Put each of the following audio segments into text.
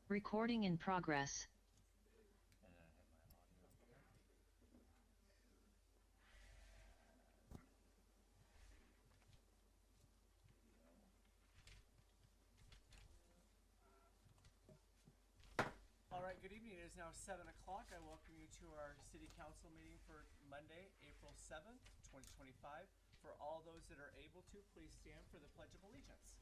Recording in progress. All right, good evening. It is now 7 o'clock. I welcome you to our City Council meeting for Monday, April 7th, 2025. For all those that are able to, please stand for the Pledge of Allegiance.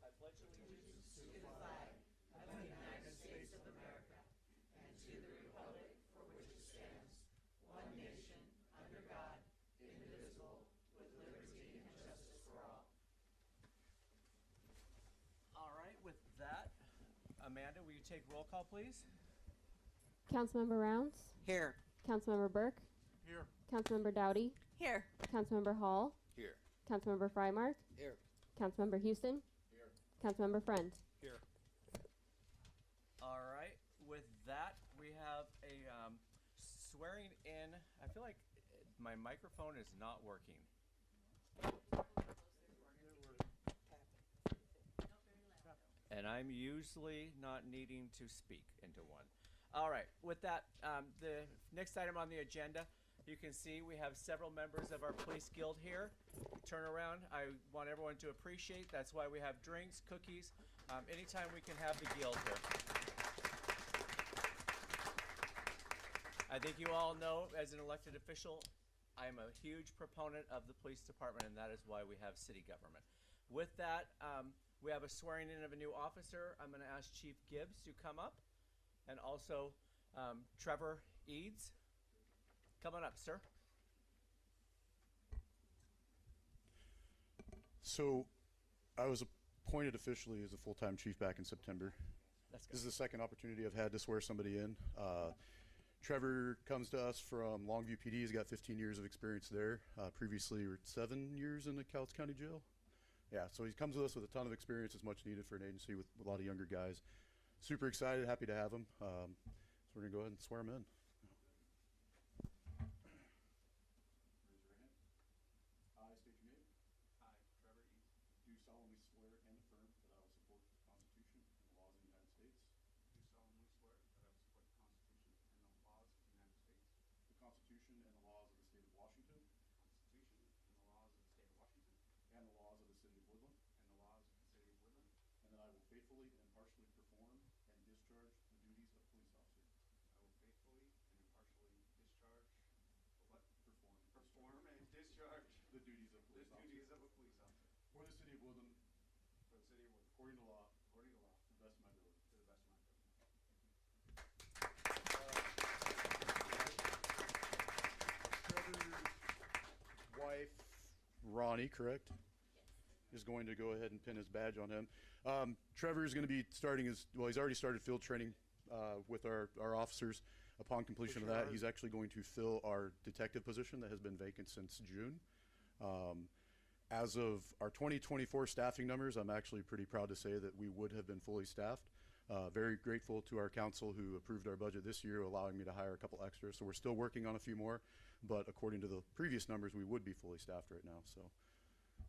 I pledge allegiance to the flag of the United States of America and to the republic for which it stands, one nation, under God, indivisible, with liberty and justice for all. All right, with that, Amanda, will you take roll call, please? Councilmember Rounds. Here. Councilmember Burke. Here. Councilmember Dowdy. Here. Councilmember Hall. Here. Councilmember Frymark. Here. Councilmember Houston. Here. Councilmember Friend. Here. All right, with that, we have a swearing in. I feel like my microphone is not working. And I'm usually not needing to speak into one. All right, with that, the next item on the agenda, you can see we have several members of our police guild here. Turn around. I want everyone to appreciate. That's why we have drinks, cookies, anytime we can have the guild here. I think you all know, as an elected official, I'm a huge proponent of the police department, and that is why we have city government. With that, we have a swearing in of a new officer. I'm going to ask Chief Gibbs to come up, and also Trevor Eades. Come on up, sir. So I was appointed officially as a full-time chief back in September. Let's go. This is the second opportunity I've had to swear somebody in. Trevor comes to us from Longview PD. He's got 15 years of experience there. Previously, 7 years in the Cowlitz County Jail. Yeah, so he comes with us with a ton of experience. It's much needed for an agency with a lot of younger guys. Super excited, happy to have him. So we're going to go ahead and swear him in. Raise your hand. I state your name. I, Trevor Eades, Do solemnly swear and affirm that I will support the Constitution and the laws of the United States, do solemnly swear that I will support the Constitution and the laws of the United States, the Constitution and the laws of the state of Washington, Constitution and the laws of the state of Washington, and the laws of the city of Woodland, and the laws of the city of Woodland, and that I will faithfully and impartially perform and discharge the duties of police officer. I will faithfully and impartially discharge, what? Perform and discharge the duties of the police officer. duties of a police officer For the city of Woodland, for the city of Woodland, according to law, according to law, to the best of my ability. to the best of my ability. Trevor's wife, Ronnie, correct? Is going to go ahead and pin his badge on him. Trevor is going to be starting he's already started field training with our officers. Upon completion of that, he's actually going to fill our detective position that has been vacant since June. As of our 2024 staffing numbers, I'm actually pretty proud to say that we would have been fully staffed. Very grateful to our council who approved our budget this year, allowing me to hire a couple extras. So we're still working on a few more, but according to the previous numbers, we would be fully staffed right now. So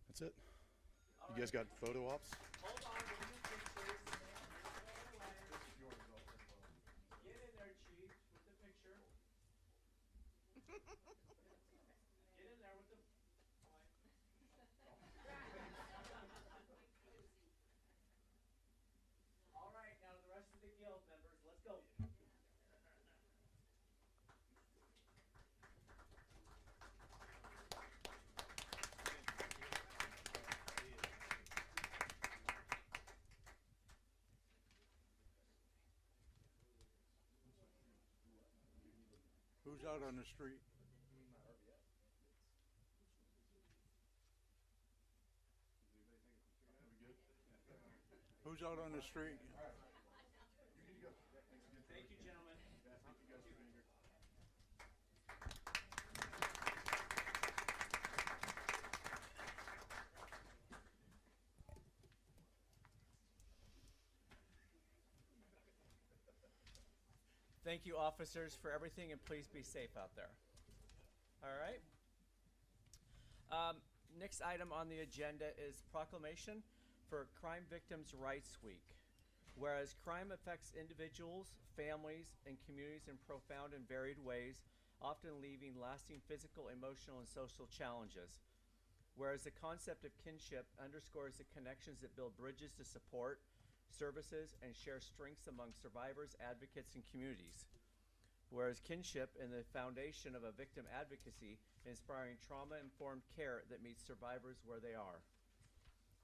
that's it. You guys got photo ops? Hold on, will you just please stand away? Get in there, Chief, with the picture. Get in there with the. All right, now the rest of the guild members, let's go. Who's out on the street? Who's out on the street? Thank you, gentlemen. Thank you guys for being here. Thank you, officers, for everything, and please be safe out there. All right. Next item on the agenda is proclamation for Crime Victims' Rights Week. Whereas crime affects individuals, families, and communities in profound and varied ways, often leaving lasting physical, emotional, and social challenges. Whereas the concept of kinship underscores the connections that build bridges to support, services, and share strengths among survivors, advocates, and communities. Whereas kinship is the foundation of a victim advocacy, inspiring trauma-informed care that meets survivors where they are.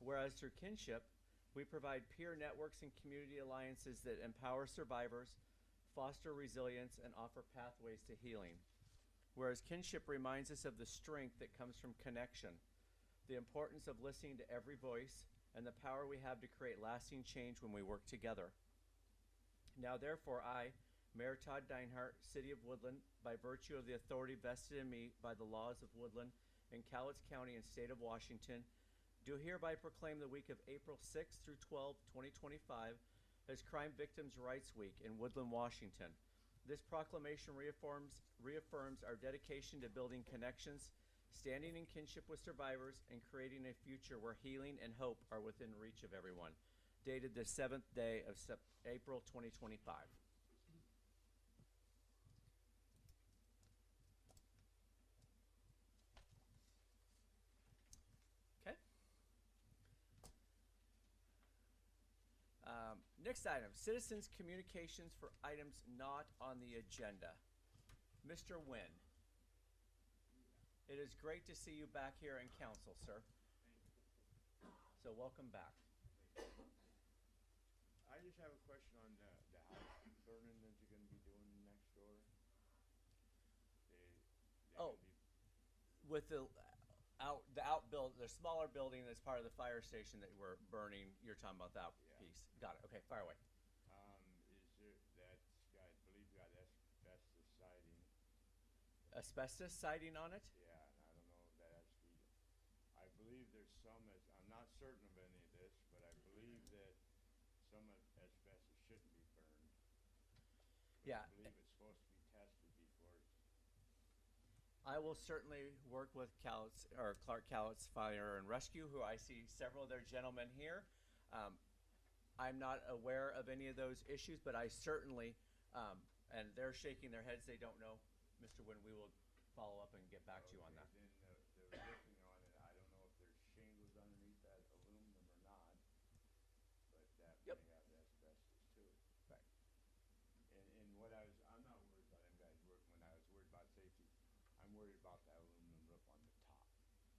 Whereas through kinship, we provide peer networks and community alliances that empower survivors, foster resilience, and offer pathways to healing. Whereas kinship reminds us of the strength that comes from connection, the importance of listening to every voice, and the power we have to create lasting change when we work together. Now therefore I, Mayor Todd Deinhardt, City of Woodland, by virtue of the authority vested in me by the laws of Woodland and Cowlitz County and State of Washington, do hereby proclaim the week of April 6th through 12th, 2025 as Crime Victims' Rights Week in Woodland, Washington. This proclamation reaffirms our dedication to building connections, standing in kinship with survivors, and creating a future where healing and hope are within reach of everyone. Dated the 7th day of April 2025. Okay. Next item, citizens' communications for items not on the agenda. Mr. Nguyen. It is great to see you back here in council, sir. So welcome back. I just have a question on the house burning that you're gonna be doing next door. Oh, with the outbuild, the smaller building that's part of the fire station that we're burning, you're talking about that Yeah. piece. Got it. Okay, fire away. Is there, I believe got asbestos siding. Asbestos siding on it? Yeah, and I don't know if that actually, I believe there's some, I'm not certain of any of this, but I believe that some of asbestos shouldn't be burned. But Yeah. I believe it's supposed to be tested before it's, I will certainly work with Cowlitz, or Clark Cowlitz Fire and Rescue, who I see several of their gentlemen here. I'm not aware of any of those issues, but I certainly, and they're shaking their heads, they don't know. Mr. Nguyen, we will follow up and get back to you on that. then the roofing on it, I don't know if there's shingles underneath that aluminum or not, but that Yep. may have asbestos too. Right. And what I'm not worried about them guys, when I was worried about safety, I'm worried about that aluminum roof on the top.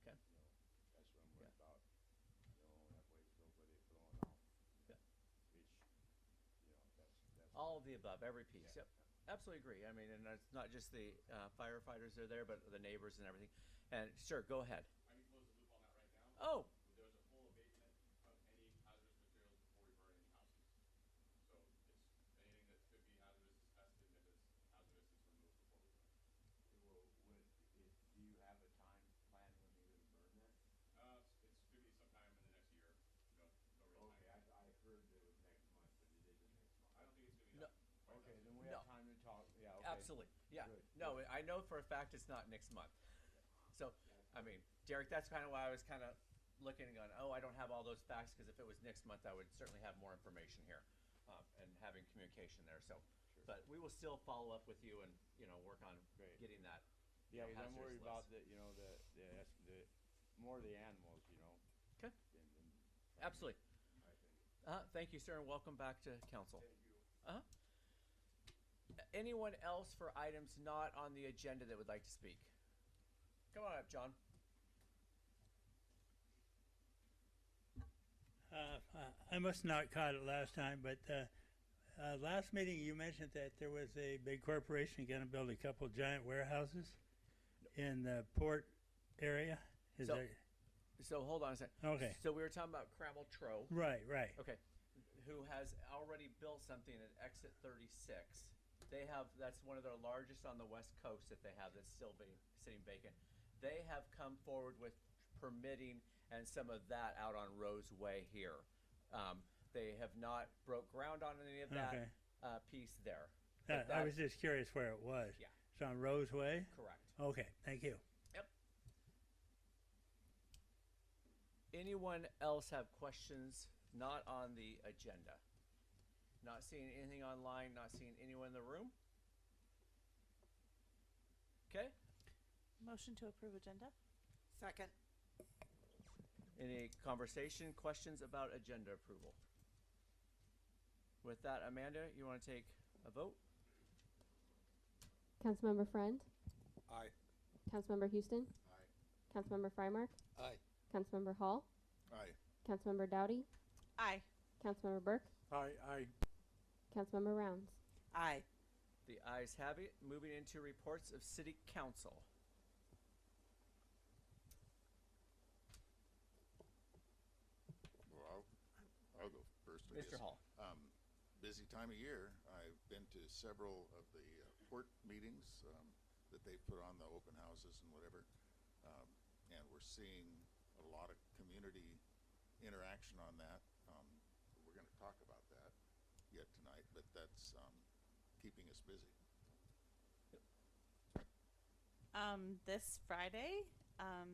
Okay. You know, that's what I'm worried Yeah. about. You know, that way it's nobody blowing off. Yeah. Which, you know, that's. All of the above, every piece. Yeah. Yep. Absolutely agree. I mean, and it's not just the firefighters that are there, but the neighbors and everything. And sure, go ahead. I can close the loop on that right now. Oh, There's a full abatement of any hazardous materials before we burn any houses. So it's anything that could be hazardous is tested, and if it's hazardous, it's removed before we burn. Do you have a time plan when you're gonna burn that? It's gonna be sometime in the next year. No real Okay, time. I heard that it was next month, but it isn't next month. I don't think it's gonna be No. that. quite Okay, that then soon. we No. have time to talk, yeah, okay. absolutely. Yeah. Good, No, good. I know for a fact it's not next month. So, I mean, Derek, that's kind of why I was kind of looking and going, oh, I don't have all those facts, because if it was next month, I would certainly have more information here and having communication there. So, Sure. but we will still follow up with you and, work on Great. getting that. Yeah, 'cause I'm hazardous worried list. about the more the animals, Okay. than Absolutely. I think. Thank you, sir, and welcome back to council. Thank you. Anyone else for items not on the agenda that would like to speak? Come on up, John. I must not caught it last time, but last meeting you mentioned that there was a big corporation going to build a couple giant warehouses in the port area. Is So- that So hold on a second. okay? So we were talking about Crammel Tro. Right, right. Okay. Who has already built something at Exit 36. They have, that's one of their largest on the West Coast that they have that's still sitting vacant. They have come forward with permitting and some of that out on Rose Way here. They have not broke ground on any of that Okay. piece there. But I was that's- just curious where it was. Yeah. It's on Rose Way? Correct. Okay, thank you. Yep. Anyone else have questions not on the agenda? Not seeing anything online, not seeing anyone in the room? Okay. Motion to approve agenda? Second. Any conversation, questions about agenda approval? With that, Amanda, you want to take a vote? Councilmember Friend, Aye. Councilmember Houston, Aye. Councilmember Frymark, Aye. Councilmember Hall, Aye. Councilmember Dowdy, Aye. Councilmember Burke, Aye, aye. Councilmember Rounds. Aye. The ayes have it. Moving into reports of city council. Well, I'll go first, I Mr. guess. Hall. Busy time of year. I've been to several of the port meetings that they put on, the open houses and whatever. And we're seeing a lot of community interaction on that. We're going to talk about that yet tonight, but that's keeping us busy. This Friday,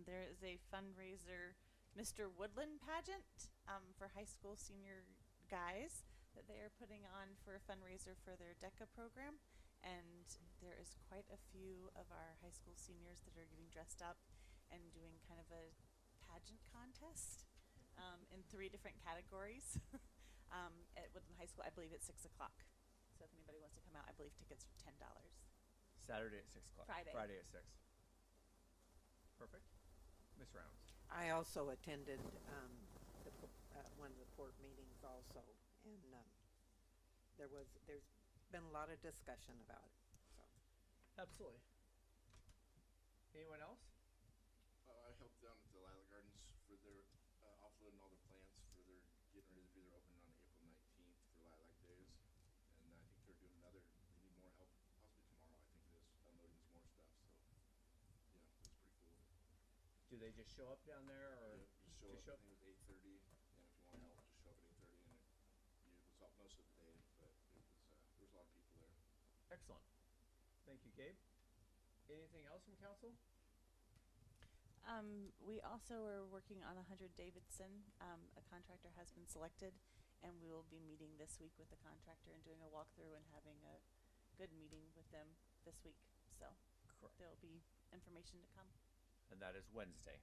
there is a fundraiser, Mr. Woodland pageant, for high school senior guys that they are putting on for a fundraiser for their DECA program. And there is quite a few of our high school seniors that are getting dressed up and doing kind of a pageant contest in 3 different categories at Woodland High School. I believe it's 6 o'clock. So if anybody wants to come out, I believe tickets are $10. Saturday at 6 o'clock. Friday. Friday at 6. Perfect. Miss Rounds. I also attended one of the port meetings also, and there's been a lot of discussion about it. So Absolutely. Anyone else? I helped down at the Lilac Gardens for their offloading all their plants for their getting ready to do their opening on April 19th for Lilac Days, and I think they're doing another. They need more help, possibly tomorrow. I think it is unloading some more stuff. So yeah, it's pretty cool. Do they just show up down there, or Just show up. I think it was 8:30, and if you want help, just show up at 8:30. And it was up most of the day, but there was a lot of people there. Excellent. Thank you, Gabe. Anything else from council? We also are working on 100 Davidson. A contractor has been selected, and we will be meeting this week with the contractor and doing a walkthrough and having a good meeting with them this week. So Correct. there will be information to come. And that is Wednesday.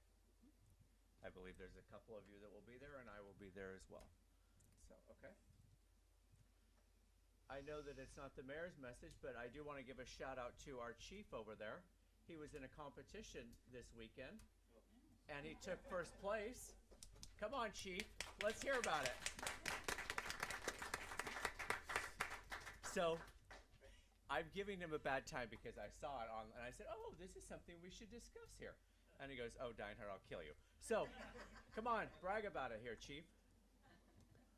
I believe there's a couple of you that will be there, and I will be there as well. So, okay. I know that it's not the mayor's message, but I do want to give a shout out to our chief over there. He was in a competition this weekend, and he took first place. Come on, chief. Let's hear about it. So, I'm giving him a bad time because I saw it on, and I said, "Oh, this is something we should discuss here." And he goes, "Oh, Deinhardt, I'll kill you." So, come on, brag about it here, chief.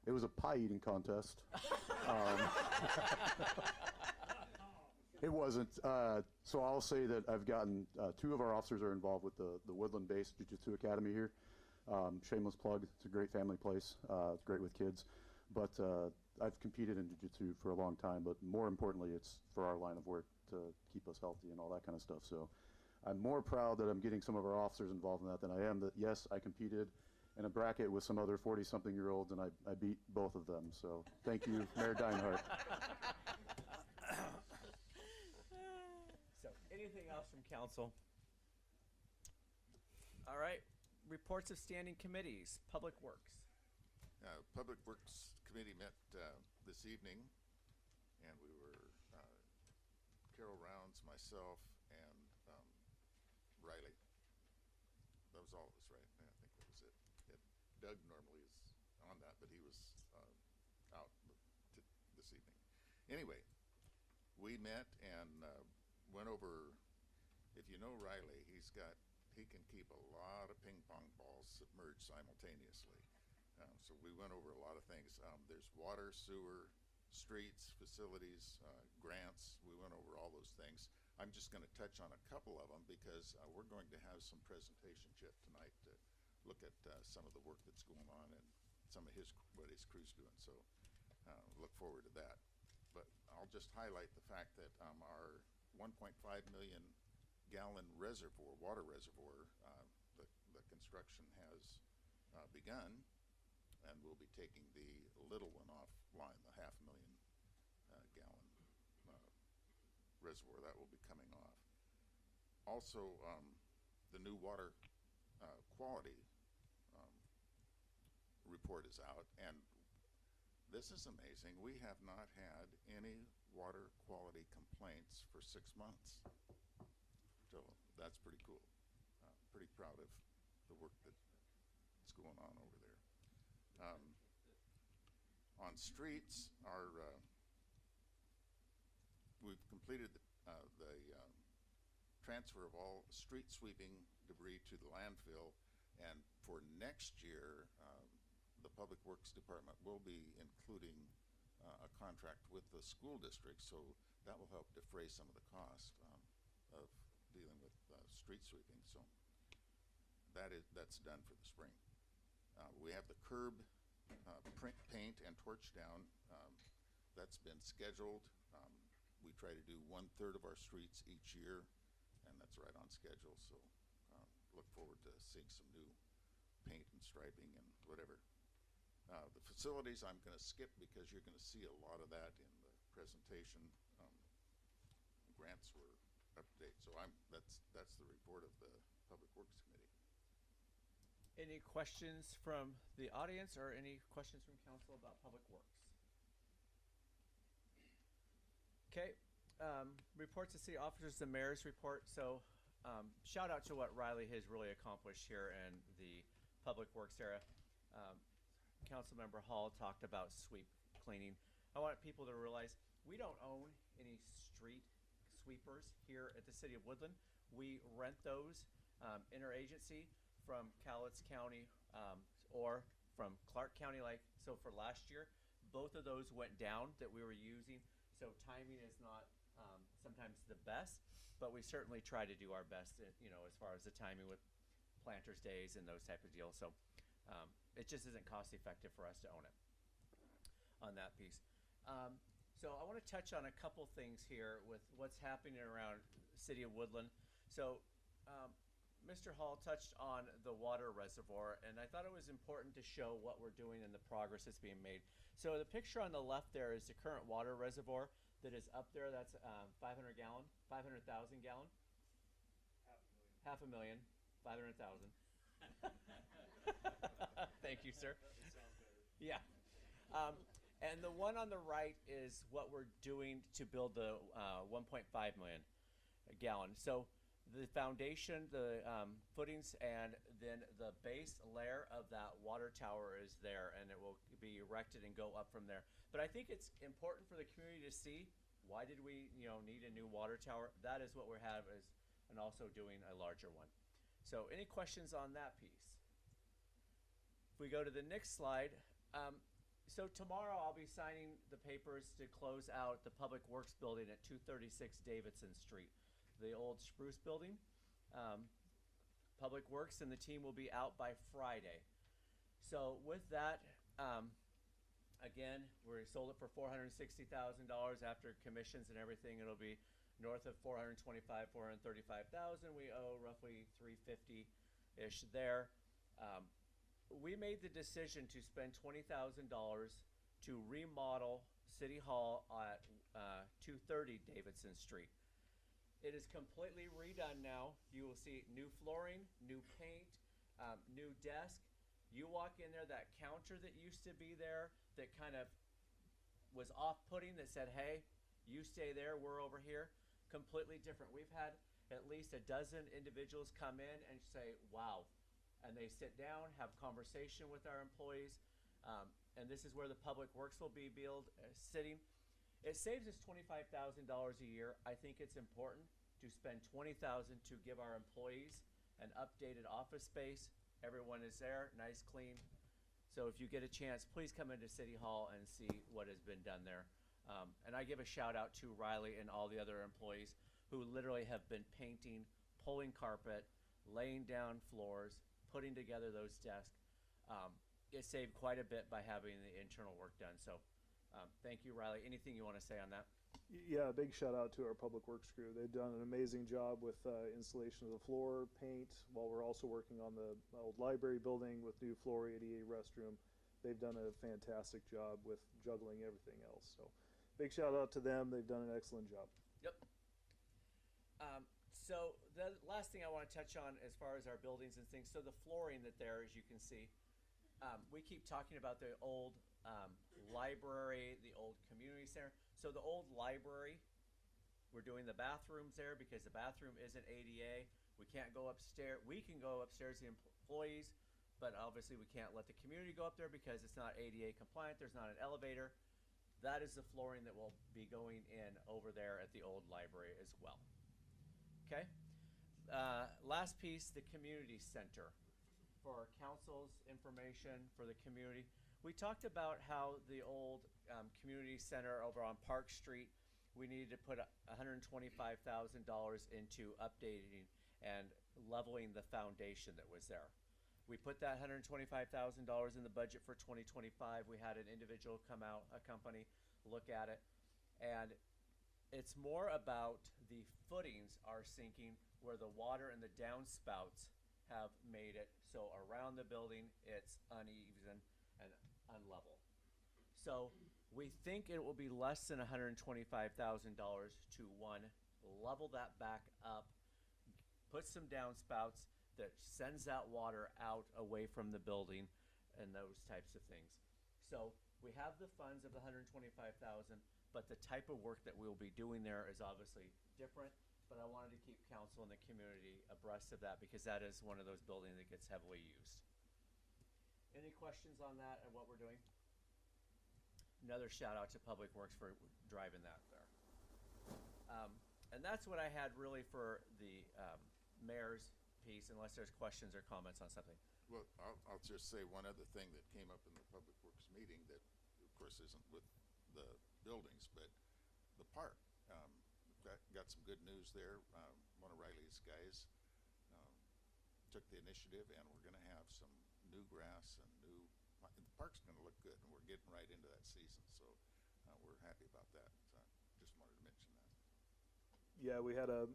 It was a pie eating contest. It wasn't. So I'll say that I've gotten 2 of our officers are involved with the Woodland-based Jiu-Jitsu Academy here. Shameless plug. It's a great family place. It's great with kids. But I've competed in Jiu-Jitsu for a long time. But more importantly, it's for our line of work to keep us healthy and all that kind of stuff. So I'm more proud that I'm getting some of our officers involved in that than I am that, yes, I competed in a bracket with some other 40-something-year-olds, and I beat both of them. So thank you, Mayor Deinhardt. So, anything else from council? All right. Reports of standing committees. Public Works. Public Works Committee met this evening, and we were Carol Rounds, myself, and Riley. That was all of us, right? Yeah, I think that was it. Doug normally is on that, but he was out this evening. Anyway, we met and went over. If you know Riley, he can keep a lot of ping pong balls submerged simultaneously. So we went over a lot of things. There's water, sewer, streets, facilities, grants. We went over all those things. I'm just going to touch on a couple of them because we're going to have some presentations yet tonight to look at some of the work that's going on and some of what his crew's doing. So look forward to that. But I'll I'll just highlight the fact that our 1.5 million gallon reservoir, water reservoir, the construction has begun, and we'll be taking the little one offline, the 500,000 gallon reservoir that will be coming off. Also, the new water quality report is out, and this is amazing. We have not had any water quality complaints for 6 months. So that's pretty cool. Pretty proud of the work that's going on over there. On streets, we've completed the transfer of all street sweeping debris to the landfill, and for next year, the Public Works Department will be including a contract with the school district, so that will help defray some of the cost of dealing with street sweeping. So that's done for the spring. We have the curb paint and torch down. That's been scheduled. We try to do 1/3 of our streets each year, and that's right on schedule. So look forward to seeing some new paint and striping and whatever. The facilities I'm going to skip because you're going to see a lot of that in the presentation. Grants were updated, so that's the report of the Public Works Committee. Any questions from the audience or any questions from council about Public Works? Okay, reports to city officers, the mayor's report. So shout out to what Riley has really accomplished here in the Public Works area. Councilmember Hall talked about sweep cleaning. I want people to realize we don't own any street sweepers here at the city of Woodland. We rent those interagency from Cowlitz County or from Clark County. Like, so for last year, both of those went down that we were using. So timing is not sometimes the best, but we certainly try to do our best, you know, as far as the timing with planters days and those type of deals. So it just isn't cost effective for us to own it on that piece. So I want to touch on a couple things here with what's happening around the city of Woodland. So Mr. Hall touched on the water reservoir, and I thought it was important to show what we're doing and the progress that's being made. So the picture on the left there is the current water reservoir that is up there. That's 500,000 gallon. 500,000, 500,000. Thank you, sir. Yeah. And the one on the right is what we're doing to build the 1.5 million gallon. So the foundation, the footings, and then the base layer of that water tower is there, and it will be erected and go up from there. But I think it's important for the community to see, why did we, you know, need a new water tower? That is what we have, and also doing a larger one. So any questions on that piece? If we go to the next slide, so tomorrow I'll be signing the papers to close out the Public Works building at 236 Davidson Street, the old Spruce building. Public Works and the team will be out by Friday. So with that, again, we sold it for $460,000 after commissions and everything. It'll be north of 425, 435,000. We owe roughly 350-ish there. We made the decision to spend $20,000 to remodel City Hall at 230 Davidson Street. It is completely redone now. You will see new flooring, new paint, new desk. You walk in there, that counter that used to be there that kind of was off-putting, that said, hey, you stay there, we're over here, completely different. We've had at least a dozen individuals come in and say, wow. And they sit down, have conversation with our employees, and this is where the Public Works will be sitting. It saves us $25,000 a year. I think it's important to spend $20,000 to give our employees an updated office space. Everyone is there, nice, clean. So if you get a chance, please come into City Hall and see what has been done there. And I give a shout out to Riley and all the other employees who literally have been painting, pulling carpet, laying down floors, putting together those desks. It saved quite a bit by having the internal work done. So thank you, Riley. Anything you want to say on that? Yeah, big shout out to our public works crew. They've done an amazing job with installation of the floor, paint, while we're also working on the old library building with new floor, ADA restroom. They've done a fantastic job with juggling everything else. So big shout out to them. They've done an excellent job. Yep. So the last thing I want to touch on as far as our buildings and things, so the flooring that there, as you can see, we keep talking about the old library, the old community center. So the old library, we're doing the bathrooms there because the bathroom isn't ADA. We can't go upstairs. We can go upstairs, the employees, but obviously we can't let the community go up there because it's not ADA compliant. There's not an elevator. That is the flooring that will be going in over there at the old library as well. Okay. Last piece, the community center. For council's information for the community, we talked about how the old community center over on Park Street, we needed to put $125,000 into updating and leveling the foundation that was there. We put that $125,000 in the budget for 2025. We had an individual come out, a company, look at it, and it's more about the footings are sinking where the water and the downspouts have made it so around the building it's uneven and unlevel. So we think it will be less than $125,000 to one, level that back up, put some downspouts that sends that water out away from the building and those types of things. So we have the funds of the $125,000, but the type of work that we will be doing there is obviously different. But I wanted to keep council and the community abreast of that because that is one of those buildings that gets heavily used. Any questions on that and what we're doing? Another shout out to Public Works for driving that there. And that's what I had really for the mayor's piece, unless there's questions or comments on something. Well, I'll just say one other thing that came up in the Public Works meeting that, of course, isn't with the buildings, but the park. Got some good news there. One of Riley's guys took the initiative, and we're going to have some new grass and the park's going to look good, and we're getting right into that season, so we're happy about that. Just wanted to mention that. Yeah, we had an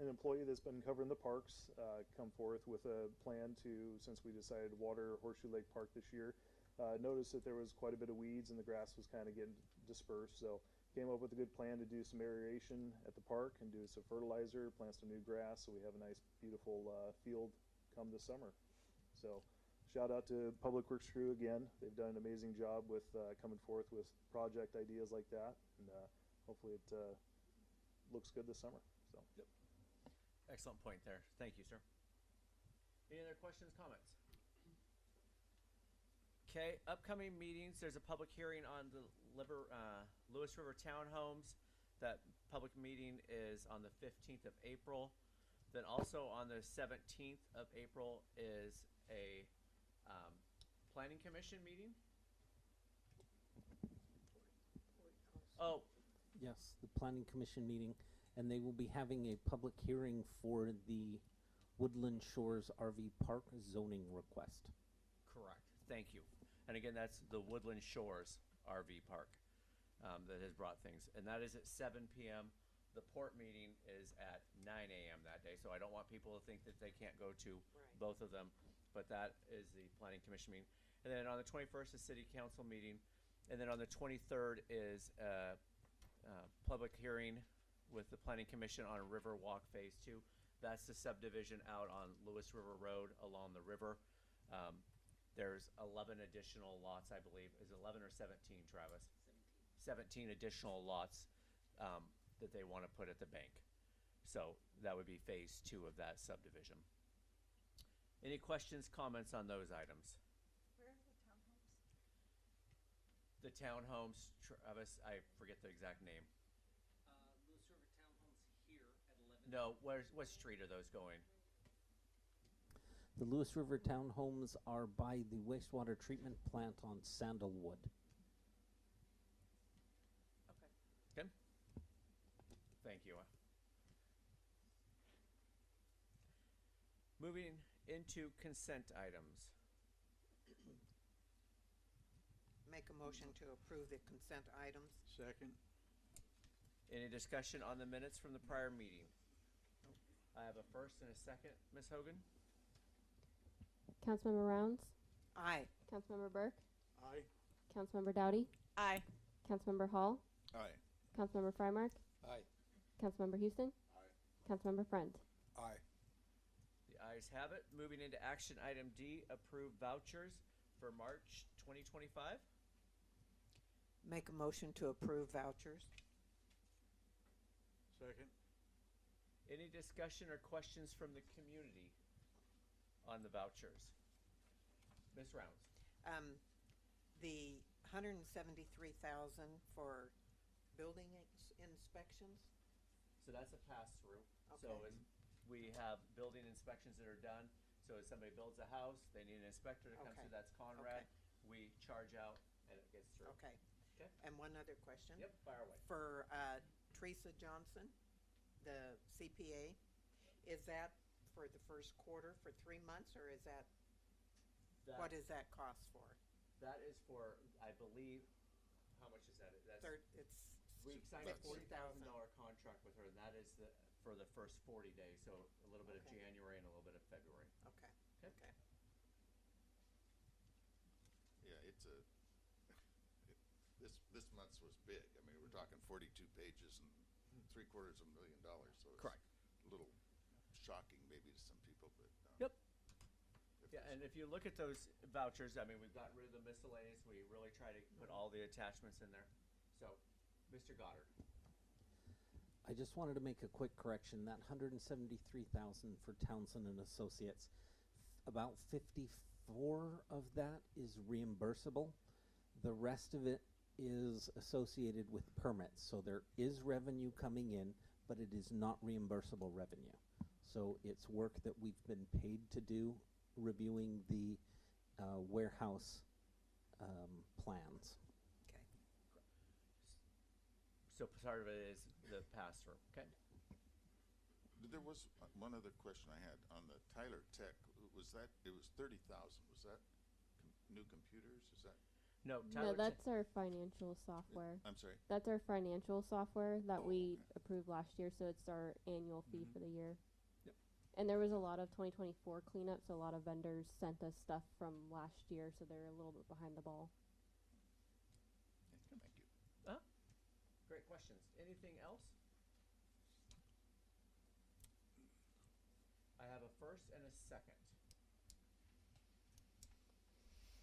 employee that's been covering the parks come forth with a plan to, since we decided to water Horseshoe Lake Park this year, noticed that there was quite a bit of weeds and the grass was kind of getting dispersed. So came up with a good plan to do some aeration at the park and do some fertilizer, plant some new grass, so we have a nice, beautiful field come this summer. So shout out to Public Works crew again. They've done an amazing job with coming forth with project ideas like that, and hopefully it looks good this summer. So. Yep. Excellent point there. Thank you, sir. Any other questions, comments? Okay, upcoming meetings. There's a public hearing on the Lewis River Townhomes. That public meeting is on the 15th of April. Then also on the 17th of April is a Planning Commission meeting. Oh, Yes, the Planning Commission meeting, and they will be having a public hearing for the Woodland Shores RV Park zoning request. correct. Thank you. And again, that's the Woodland Shores RV Park that has brought things. And that is at 7 p.m. The port meeting is at 9 a.m. that day. So I don't want people to think that they can't go to both of them. But that is the Planning Commission meeting. And then on the 21st, the City Council meeting. And then on the 23rd is a public hearing with the Planning Commission on Riverwalk Phase 2. That's the subdivision out on Lewis River Road along the river. There's 11 additional lots, I believe. Is it 11 or 17, Travis? 17 additional lots that they want to put at the bank. So that would be phase 2 of that subdivision. Any questions, comments on those items? Where are the townhomes? The townhomes, Travis, I forget the exact name. Lewis River Townhomes here at 11. No, what street are those going? The Lewis River Townhomes are by the wastewater treatment plant on Sandalwood. Okay. Okay. Thank you. Moving into consent items. Make a motion to approve the consent items. Second. Any discussion on the minutes from the prior meeting? I have a first and a second. Ms. Hogan? Councilmember Rounds, Aye. Councilmember Burke, Aye. Councilmember Dowdy, Aye. Councilmember Hall, Aye. Councilmember Frymark, Aye. Councilmember Houston, Councilmember Friend. Aye. The ayes have it. Moving into action item D, approve vouchers for March 2025. Make a motion to approve vouchers. Second. Any discussion or questions from the community on the vouchers? Ms. Rounds? The 173,000 for building inspections. So that's a pass-through. So Okay. as we have building inspections that are done, so as somebody builds a house, they need an inspector to come Okay. through, that's Conrad. Okay. We charge out and it gets through. Okay. Okay. And one other question. Yep, fire away. For Teresa Johnson, the CPA, is that for the first quarter for 3 months, or is that, what is that cost for? That is for, I believe, how much is that? It's We signed a $50,000. $40,000 contract with her, and that is for the first 40 days, so a little bit of Okay. January and a little bit of February. Okay. Okay. Okay. Yeah, this month's was big. I mean, we're talking 42 pages and $750,000, so it's Correct. a little shocking maybe to some people, but. Yep. if Yeah, there's- and if you look at those vouchers, I mean, we've gotten rid of the miscellaneous. We really try to put all the attachments in there. So, Mr. Goddard. I just wanted to make a quick correction. That 173,000 for Townsend and Associates, about 54 of that is reimbursable. The rest of it is associated with permits. So there is revenue coming in, but it is not reimbursable revenue. So it's work that we've been paid to do, reviewing the warehouse plans. Okay. So part of it is the pass-through, okay? There was one other question I had on the Tyler Tech. Was that, it was 30,000. Was that new computers? Is that, No, No, Tyler. that's our financial software. I'm sorry? That's our financial software that Oh, we okay. approved last year, so it's our annual fee for the year. Yep. And there was a lot of 2024 cleanup, so a lot of vendors sent us stuff from last year, so they're a little bit behind the ball. Thank you. Great questions. Anything else? I have a first and a second.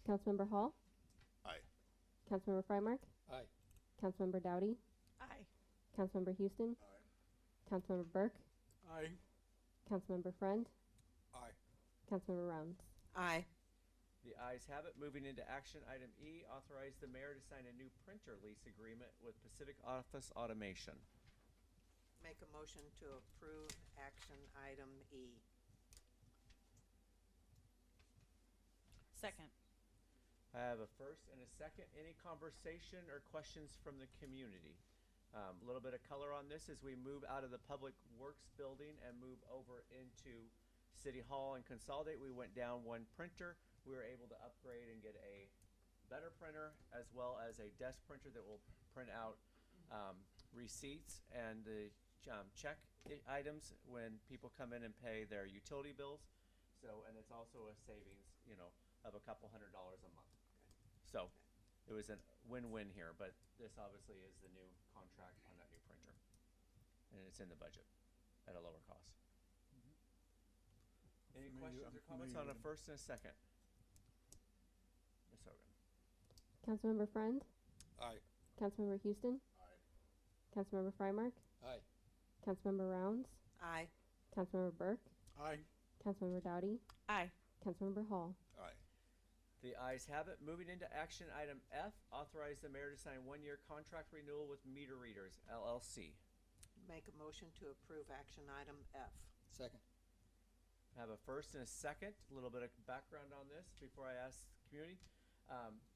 Councilmember Hall, Aye. Councilmember Frymark, Aye. Councilmember Dowdy, Aye. Councilmember Houston, Councilmember Burke, Aye. Councilmember Friend, Aye. Councilmember Rounds. Aye. The ayes have it. Moving into action item E, authorize the mayor to sign a new printer lease agreement with Pacific Office Automation. Make a motion to approve action item E. Second. I have a first and a second. Any conversation or questions from the community? A little bit of color on this as we move out of the Public Works building and move over into City Hall and consolidate. We went down one printer. We were able to upgrade and get a better printer as well as a desk printer that will print out receipts and the check items when people come in and pay their utility bills. So, and it's also a savings, of a couple $100 a month. So it was a win-win here, but this obviously is the new contract on that new printer. And it's in the budget at a lower cost. Any questions or comments on a first and a second? Ms. Hogan. Councilmember Friend, Aye. Councilmember Houston, Councilmember Frymark, Aye. Councilmember Rounds, Aye. Councilmember Burke, Aye. Councilmember Dowdy, Aye. Councilmember Hall. Aye. The ayes have it. Moving into action item F, authorize the mayor to sign one-year contract renewal with Meter Readers, LLC. Make a motion to approve action item F. Second. I have a first and a second. A little bit of background on this before I ask the community.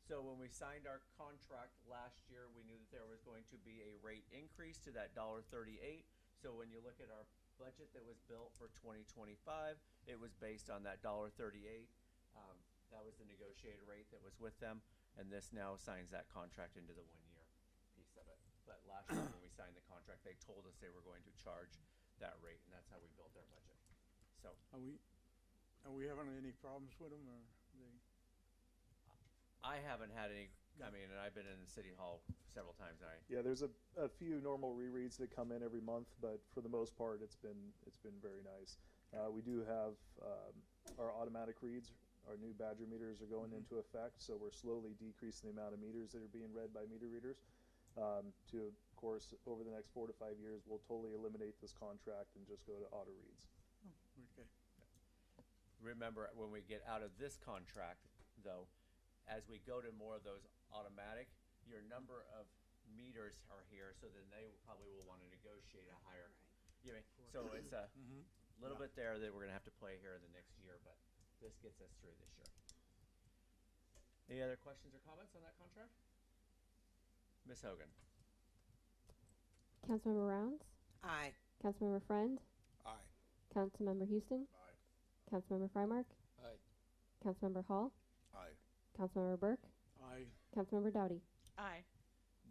So when we signed our contract last year, we knew that there was going to be a rate increase to that $1.38. So when you look at our budget that was built for 2025, it was based on that $1.38. That was the negotiated rate that was with them, and this now signs that contract into the one-year piece of it. But last year when we signed the contract. They told us they were going to charge that rate, and that's how we built our budget. So Are we having any problems with them, or they? I haven't had any, I mean, and I've been in the city hall several times, and Yeah, there's a few normal rereads that come in every month, but for the most part, it's been very nice. We do have our automatic reads. Our new Badger meters are going into effect, so we're slowly decreasing the amount of meters that are being read by meter readers. To, of course, over the next 4 to 5 years, we'll totally eliminate this contract and just go to auto reads. Okay. remember, when we get out of this contract, though, as we go to more of those automatic, your number of meters are here, so then they probably will want to negotiate a higher. You know, so it's a little bit there that we're going to have to play here in the next year, but this gets us through this year. Any other questions or comments on that contract? Ms. Hogan? Councilmember Rounds, Aye. Councilmember Friend, Aye. Councilmember Houston, Aye. Councilmember Freimark, Aye. Councilmember Hall, Aye. Councilmember Burke, Aye. Councilmember Dowdy. Aye.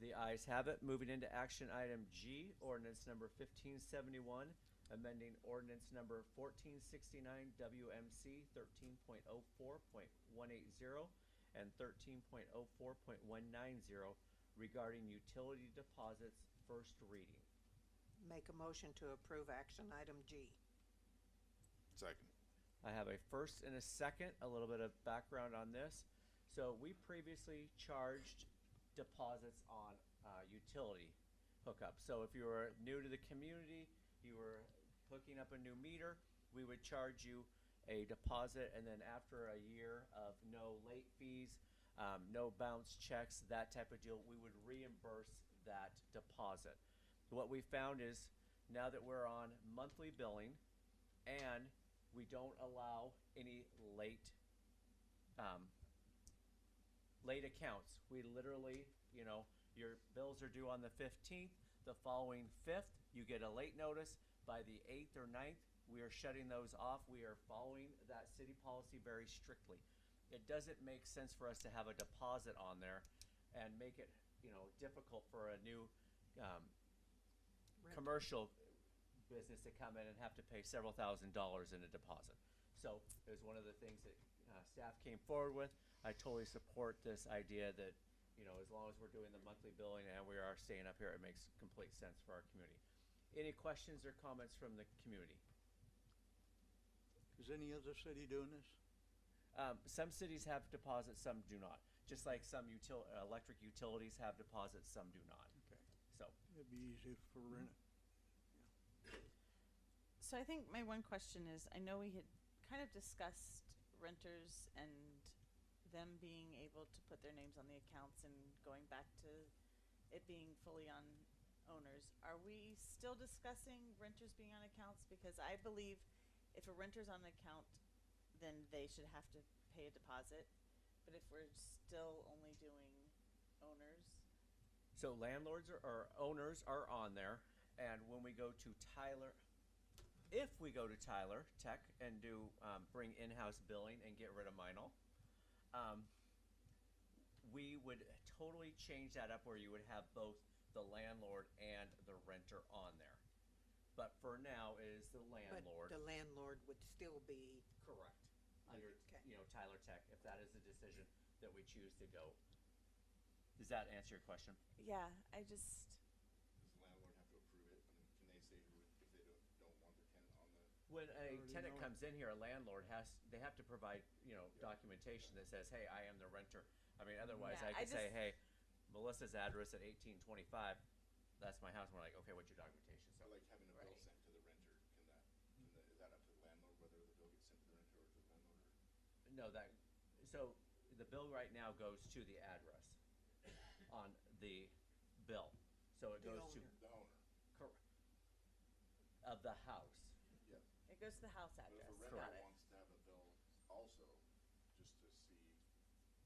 The ayes have it. Moving into action item G, ordinance number 1571, amending ordinance number 1469 WMC 13.04.180 and 13.04.190 regarding utility deposits, first reading. Make a motion to approve action item G. Second. I have a first and a second, a little bit of background on this. So we previously charged deposits on utility hookup. So if you were new to the community, you were hooking up a new meter, we would charge you a deposit, and then after a year of no late fees, no bounce checks, that type of deal, we would reimburse that deposit. What we found is now that we're on monthly billing and we don't allow any late accounts. We literally, you know, your bills are due on the 15th. The following 5th, you get a late notice. By the 8th or 9th, we are shutting those off. We are following that city policy very strictly. It doesn't make sense for us to have a deposit on there and make it, you know, difficult for a new commercial business to come in and have to pay several $1,000s in a deposit. So it was one of the things that staff came forward with. I totally support this idea that, you know, as long as we're doing the monthly billing and we are staying up here, it makes complete sense for our community. Any questions or comments from the community? Is any other city doing this? Some cities have deposits, some do not. Just like some electric utilities have deposits, some do not. Okay. So, It'd be easy for rent. So I think my one question is, I know we had kind of discussed renters and them being able to put their names on the accounts and going back to it being fully on owners. Are we still discussing renters being on accounts? Because I believe if a renter's on an account, then they should have to pay a deposit. But if we're still only doing owners, so landlords or owners are on there, and when we go to Tyler, if we go to Tyler Tech and do bring in-house billing and get rid of Meinl, we would totally change that up where you would have both the landlord and the renter on there. But for now, it is the landlord. But the landlord would still be. Correct. Under, Okay. you know, Tyler Tech, if that is the decision that we choose to go. Does that answer your question? yeah, I just, Does the landlord have to approve it? I mean, can they say who, if they don't want their tenant on the? When a Already tenant know. comes in here, a landlord they have to provide, you know, documentation that says, hey, I am the renter. I mean, otherwise Yeah, I I could say, just- hey, Melissa's address at 1825, that's my house. And we're like, okay, what's your documentation? So So like having a bill Right. sent to the renter, is that up to the landlord whether the bill gets sent to the renter or to the landlord? no, so the bill right now goes to the address on the bill. So it The goes to owner. The owner. correct of the house. Yeah. it goes to the house But address. if a Got renter it. wants to have a bill also, just to see,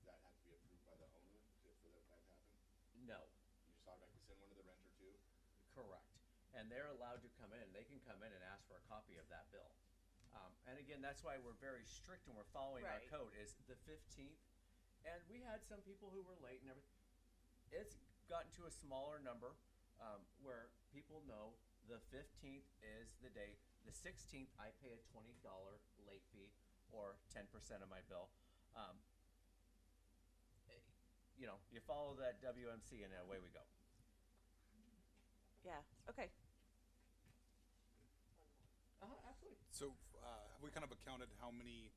that has to be approved by the owner for that to happen? No. You just automatically send one to the renter too? Correct. And they're allowed to come in. They can come in and ask for a copy of that bill. And again, that's why we're very strict and we're following our Right. code is the 15th. And we had some people who were late and everything. It's gotten to a smaller number where people know the 15th is the date. The 16th, I pay a $20 late fee or 10% of my bill. You know, you follow that WMC and away we go. Yeah. Okay. Absolutely. So, have we kind of accounted how many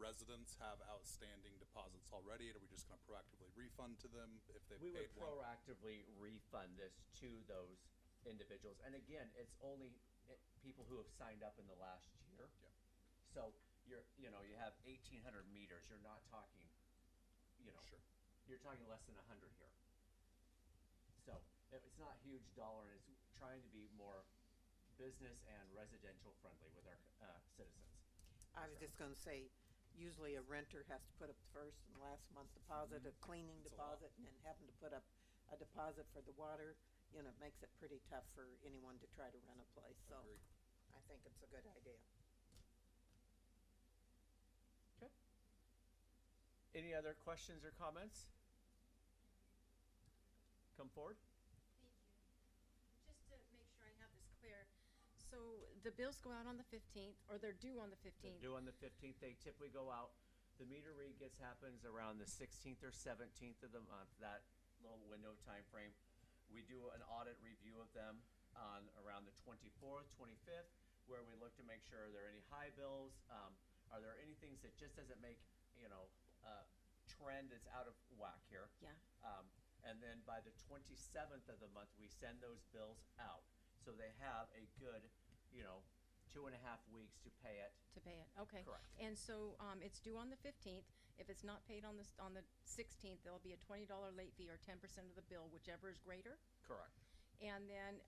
residents have outstanding deposits already? Or are we just going to proactively refund to them if they've We paid would one? proactively refund this to those individuals. And again, it's only people who have signed up in the last year. Yeah. So you have 1,800 meters. You're not talking, Sure. you're talking less than 100 here. So it's not a huge dollar, and it's trying to be more business and residential friendly with our citizens. I was just gonna say, usually a renter has to put up the first and last month deposit, a cleaning It's a lot. deposit, and then having to put up a deposit for the water, it makes it pretty tough for anyone to try to rent a place, so Agree. I think it's a good idea. Okay. Any other questions or comments? Come forward. Thank you. Just to make sure I have this clear, so the bills go out on the 15th, or they're due on the 15th? Due on the 15th, they typically go out. The meter read happens around the 16th or 17th of the month, that little window time frame. We do an audit review of them on around the 24th, 25th, where we look to make sure are there any high bills, are there any things that just doesn't make, trend that's out of whack here. Yeah. And then by the 27th of the month, we send those bills out. So they have a good, 2.5 weeks to pay it. To pay it, okay. Correct. And so, it's due on the 15th. If it's not paid on the 16th, there'll be a $20 late fee or 10% of the bill, whichever is greater. Correct. And then,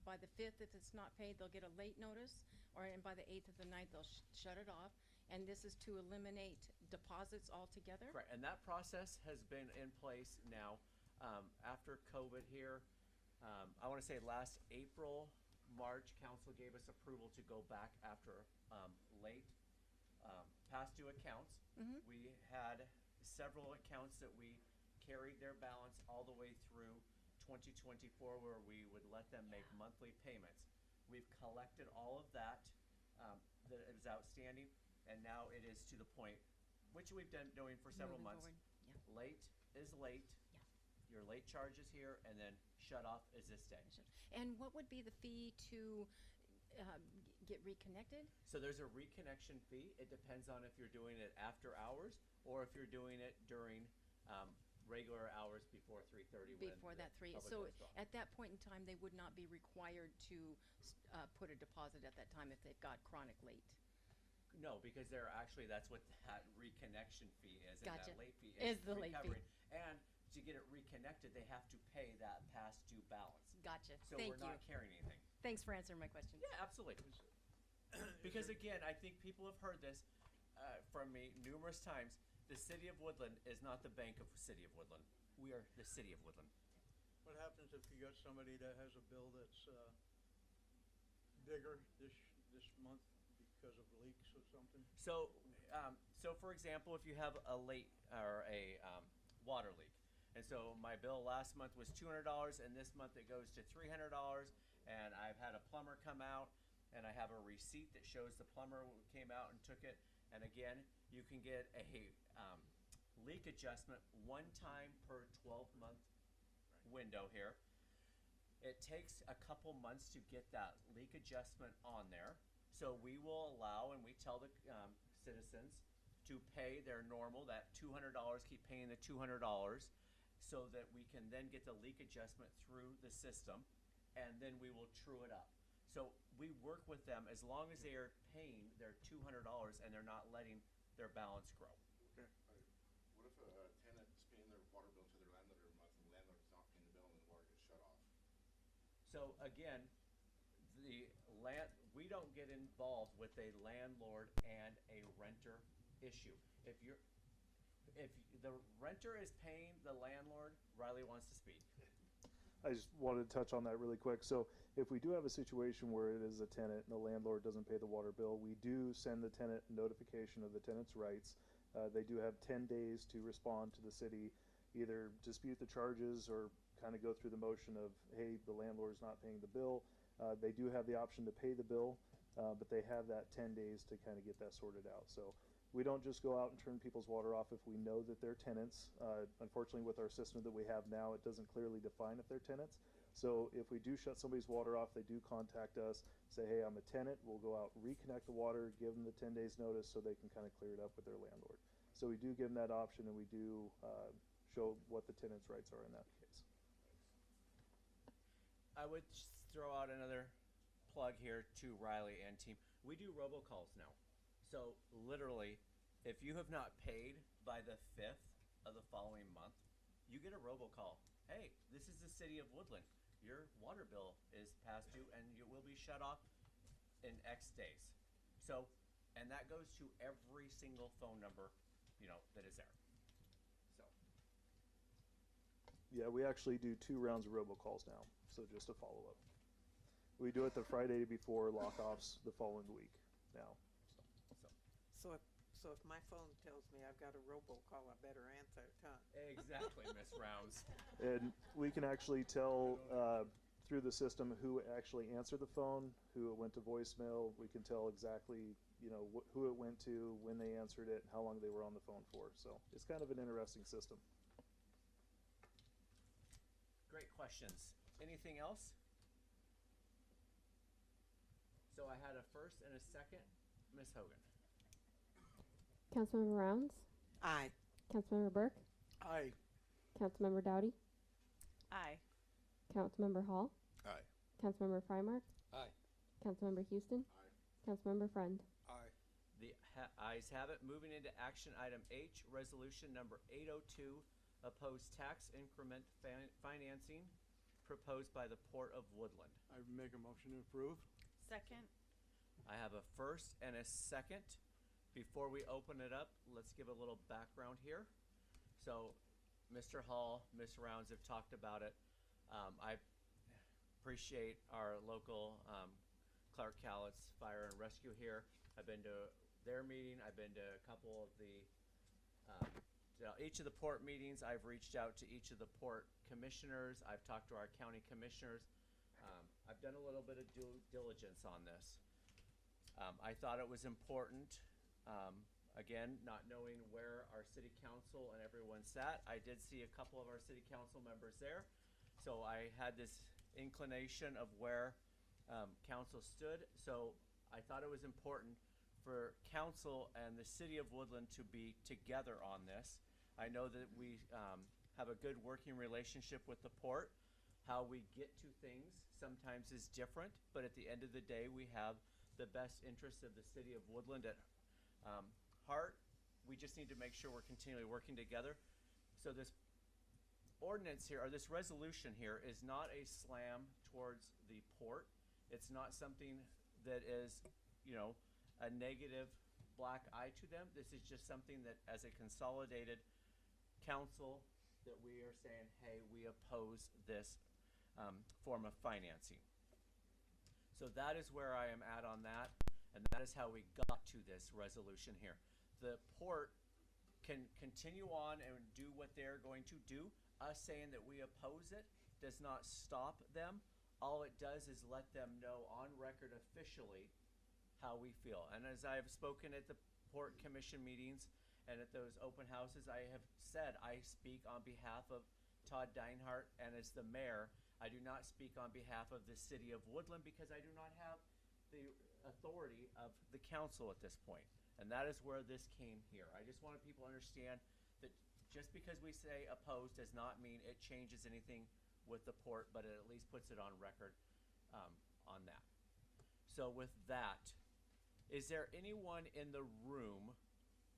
by the 5th, if it's not paid, they'll get a late notice, and by the 8th of the 9th, they'll shut it off. And this is to eliminate deposits altogether? Correct. And that process has been in place now, after COVID here. I want to say last April, March, council gave us approval to go back after late past due accounts. Mhm. We had several accounts that we carried their balance all the way through 2024, where we would let them make monthly payments. We've collected all of that that is outstanding, and now it is to the point, which we've been doing for several Moving months. forward, yeah. Late is late. Yeah. Your late charge is here, and then shut off is this day. And what would be the fee to get reconnected? So there's a reconnection fee. It depends on if you're doing it after hours or if you're doing it during regular hours before 3:30. Before that 3, so at that point in time, they would not be required to put a deposit at that time if they've got chronic late? No, because that's what that reconnection fee is. Gotcha. And that late fee Is the late fee. recovering. And to get it reconnected, they have to pay that past due balance. Gotcha, So thank we're not you. carrying anything. Thanks for answering my question. Yeah, absolutely. Because again, I think people have heard this from me numerous times. The city of Woodland is not the bank of the city of Woodland. We are the city of Woodland. What happens if you got somebody that has a bill that's bigger this month because of leaks or something? So, for example, if you have a late or a water leak, and so my bill last month was $200, and this month it goes to $300, and I've had a plumber come out, and I have a receipt that shows the plumber came out and took it. And again, you can get a leak adjustment one time per 12-month window here. It takes a couple months to get that leak adjustment on there. So we will allow, and we tell the citizens to pay their normal, that $200, keep paying the $200, so that we can then get the leak adjustment through the system, and then we will true it up. So we work with them as long as they are paying their $200 and they're not letting their balance grow. What if a tenant is paying their water bill to their landlord every month and the landlord's not paying the bill and the water gets shut off? So again, we don't get involved with a landlord and a renter issue. If the renter is paying the landlord, Riley wants to speak. I just wanted to touch on that really quick. So if we do have a situation where it is a tenant and the landlord doesn't pay the water bill, we do send the tenant notification of the tenant's rights. They do have 10 days to respond to the city, either dispute the charges or kind of go through the motion of, hey, the landlord's not paying the bill, they do have the option to pay the bill, but they have that 10 days to kind of get that sorted out. So we don't just go out and turn people's water off if we know that they're tenants. Unfortunately, with our system that we have now, it doesn't clearly define if they're tenants. So if we do shut somebody's water off, they do contact us, say, hey, I'm a tenant. We'll go out, reconnect the water, give them the 10 days notice so they can kind of clear it up with their landlord. So we do give them that option, and we do show what the tenant's rights are in that case. I would throw out another plug here to Riley and team. We do robocalls now. So literally, if you have not paid by the 5th of the following month, you get a robocall. Hey, this is the city of Woodland. Your water bill is past due and it will be shut off in X days. So, and that goes to every single phone number, you know, that is there. So. Yeah, we actually do 2 rounds of robocalls now. So just a follow-up. We do it the Friday before lockoffs the following week now. So if my phone tells me I've got a robocall, I better answer it, huh? Exactly, Miss Rounds. And we can actually tell through the system who actually answered the phone, who it went to voicemail. We can tell exactly, you know, who it went to, when they answered it, and how long they were on the phone for. So it's kind of an interesting system. Great questions. Anything else? So I had a first and a second. Ms. Hogan. Councilmember Rounds, Aye. Councilmember Burke, Aye. Councilmember Dowdy, Aye. Councilmember Hall, Aye. Councilmember Frymark, Aye. Councilmember Houston, Councilmember Friend. Aye. The ayes have it. Moving into action item H, resolution number 802, opposed tax increment financing proposed by the Port of Woodland. I make a motion to approve. Second. I have a first and a second. Before we open it up, let's give a little background here. So, Mr. Hall, Ms. Rounds have talked about it. I appreciate our local Clark Cowlitz Fire and Rescue here. I've been to their meeting. I've been to a couple of each of the port meetings. I've reached out to each of the port commissioners. I've talked to our county commissioners. I've done a little bit of due diligence on this. I thought it was important. Again, not knowing where our city council and everyone sat, I did see a couple of our city council members there. So I had this inclination of where council stood. So I thought it was important for council and the city of Woodland to be together on this. I know that we have a good working relationship with the port. How we get to things sometimes is different, but at the end of the day, we have the best interests of the city of Woodland at heart. We just need to make sure we're continually working together. So this ordinance here, or this resolution here, is not a slam towards the port. It's not something that is, you know, a negative black eye to them. This is just something that, as a consolidated council, that we are saying, hey, we oppose this form of financing. So that is where I am at on that. And that is how we got to this resolution here. The port can continue on and do what they're going to do. Us saying that we oppose it does not stop them. All it does is let them know on record officially how we feel. And as I have spoken at the Port Commission meetings and at those open houses, I have said I speak on behalf of Todd Deinhardt, and as the mayor, I do not speak on behalf of the city of Woodland because I do not have the authority of the council at this point. And that is where this came here. I just wanted people to understand that just because we say opposed does not mean it changes anything with the port, but it at least puts it on record on that. So with that, is there anyone in the room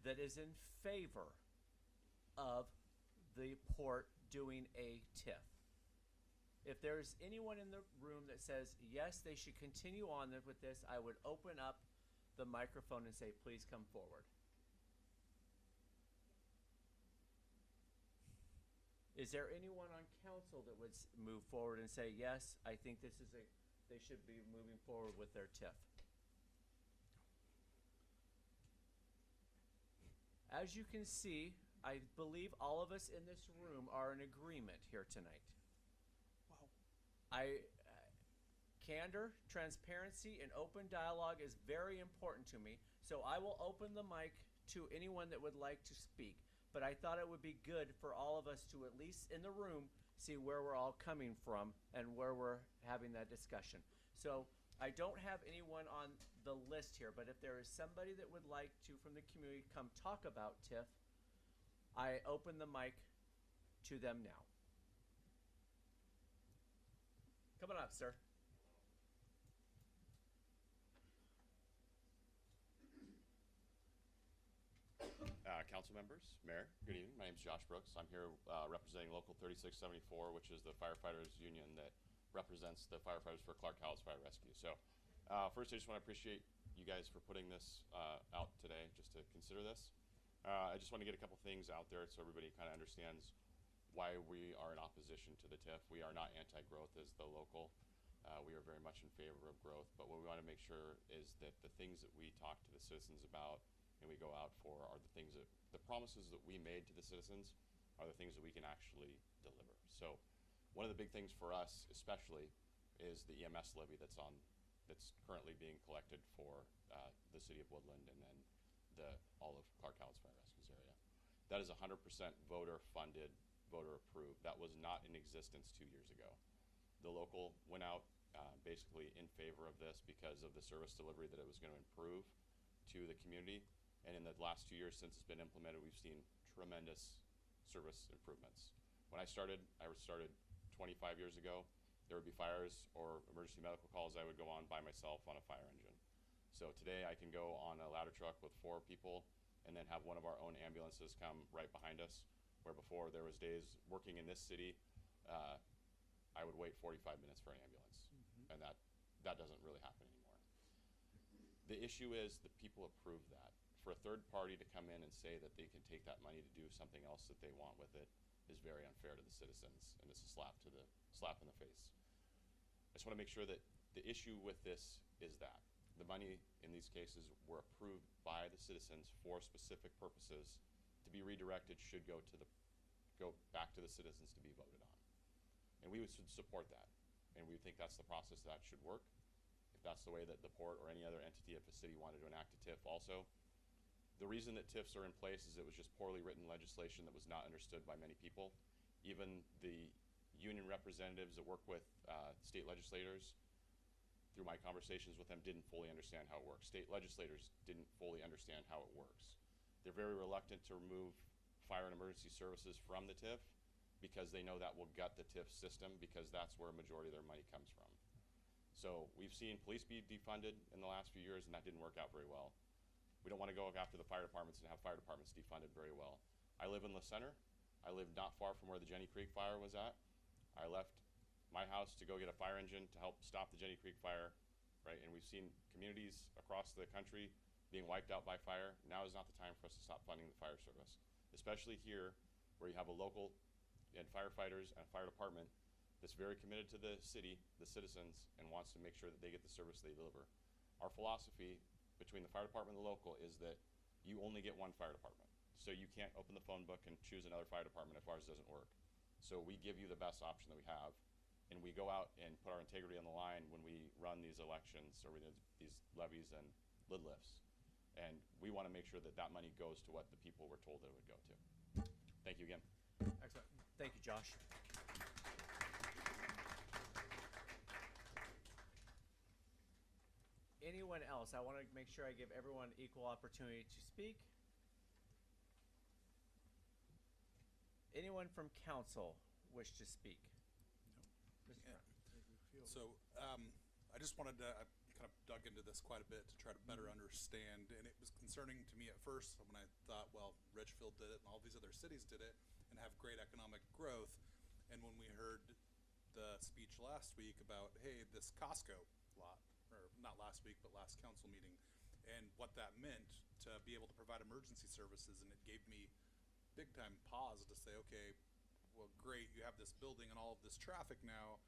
that is in favor of the port doing a TIF? If there's anyone in the room that says, yes, they should continue on with this, I would open up the microphone and say, please come forward. Is there anyone on council that would move forward and say, yes, I think this is they should be moving forward with their TIF? As you can see, I believe all of us in this room are in agreement here tonight. Candor, transparency, and open dialogue is very important to me. So I will open the mic to anyone that would like to speak. But I thought it would be good for all of us to, at least in the room, see where we're all coming from and where we're having that discussion. So I don't have anyone on the list here, but if there is somebody that would like to, from the community, come talk about TIF, I open the mic to them now. Come on up, sir. Council members, Mayor, good evening. My name is Josh Brooks. I'm here representing Local 3674, which is the firefighters union that represents the firefighters for Clark Cowles Fire Rescue. So first, I just want to appreciate you guys for putting this out today, just to consider this. I just want to get a couple things out there so everybody kind of understands why we are in opposition to the TIF. We are not anti-growth as the local. We are very much in favor of growth, but what we want to make sure is that the things that we talk to the citizens about and we go out for are the things that, the promises that we made to the citizens are the things that we can actually deliver. So one of the big things for us especially is the EMS levy that's currently being collected for the city of Woodland and then all of Clark Cowles Fire Rescue's area. That is 100% voter funded, voter approved. That was not in existence 2 years ago. The local went out basically in favor of this because of the service delivery that it was going to improve to the community. And in the last 2 years since it's been implemented, we've seen tremendous service improvements. When I started 25 years ago, there would be fires or emergency medical calls I would go on by myself on a fire engine. So today I can go on a ladder truck with 4 people and then have one of our own ambulances come right behind us, where before there was days working in this city, I would wait 45 minutes for an ambulance. And that doesn't really happen anymore. The issue is that people approve that. For a third party to come in and say that they can take that money to do something else that they want with it is very unfair to the citizens, and it's a slap in the face. I just want to make sure that the issue with this is that the money in these cases were approved by the citizens for specific purposes to be redirected should go back to the citizens to be voted on. And we would support that, and we think that's the process that should work. If that's the way that the port or any other entity of the city wanted to enact a TIF also. The reason that TIFs are in place is it was just poorly written legislation that was not understood by many people. Even the union representatives that work with state legislators, through my conversations with them, didn't fully understand how it works. State legislators didn't fully understand how it works. They're very reluctant to remove fire and emergency services from the TIF because they know that will gut the TIF system, because that's where a majority of their money comes from. So we've seen police be defunded in the last few years, and that didn't work out very well. We don't want to go after the fire departments and have fire departments defunded very well. I live in La Center. I live not far from where the Jenny Creek fire was at. I left my house to go get a fire engine to help stop the Jenny Creek fire, right? And we've seen communities across the country being wiped out by fire. Now is not the time for us to stop funding the fire service, especially here where you have a local and firefighters and a fire department that's very committed to the city, the citizens, and wants to make sure that they get the service they deliver. Our philosophy between the fire department and the local is that you only get one fire department. So you can't open the phone book and choose another fire department if ours doesn't work. So we give you the best option that we have, and we go out and put our integrity on the line when we run these elections or these levies and lid lifts. And we want to make sure that that money goes to what the people were told that it would go to. Thank you again. Excellent. Thank you, Josh. Anyone else? I want to make sure I give everyone equal opportunity to speak. Anyone from council wish to speak? No. Mr. Brown. So I just wanted to, I kind of dug into this quite a bit to try to better understand, and it was concerning to me at first when I thought, well, Richfield did it and all these other cities did it and have great economic growth. And when we heard the speech last week about, hey, this Costco lot, or not last week, but last council meeting, and what that meant to be able to provide emergency services, and it gave me big time pause to say, okay, well, great, you have this building and all of this traffic now.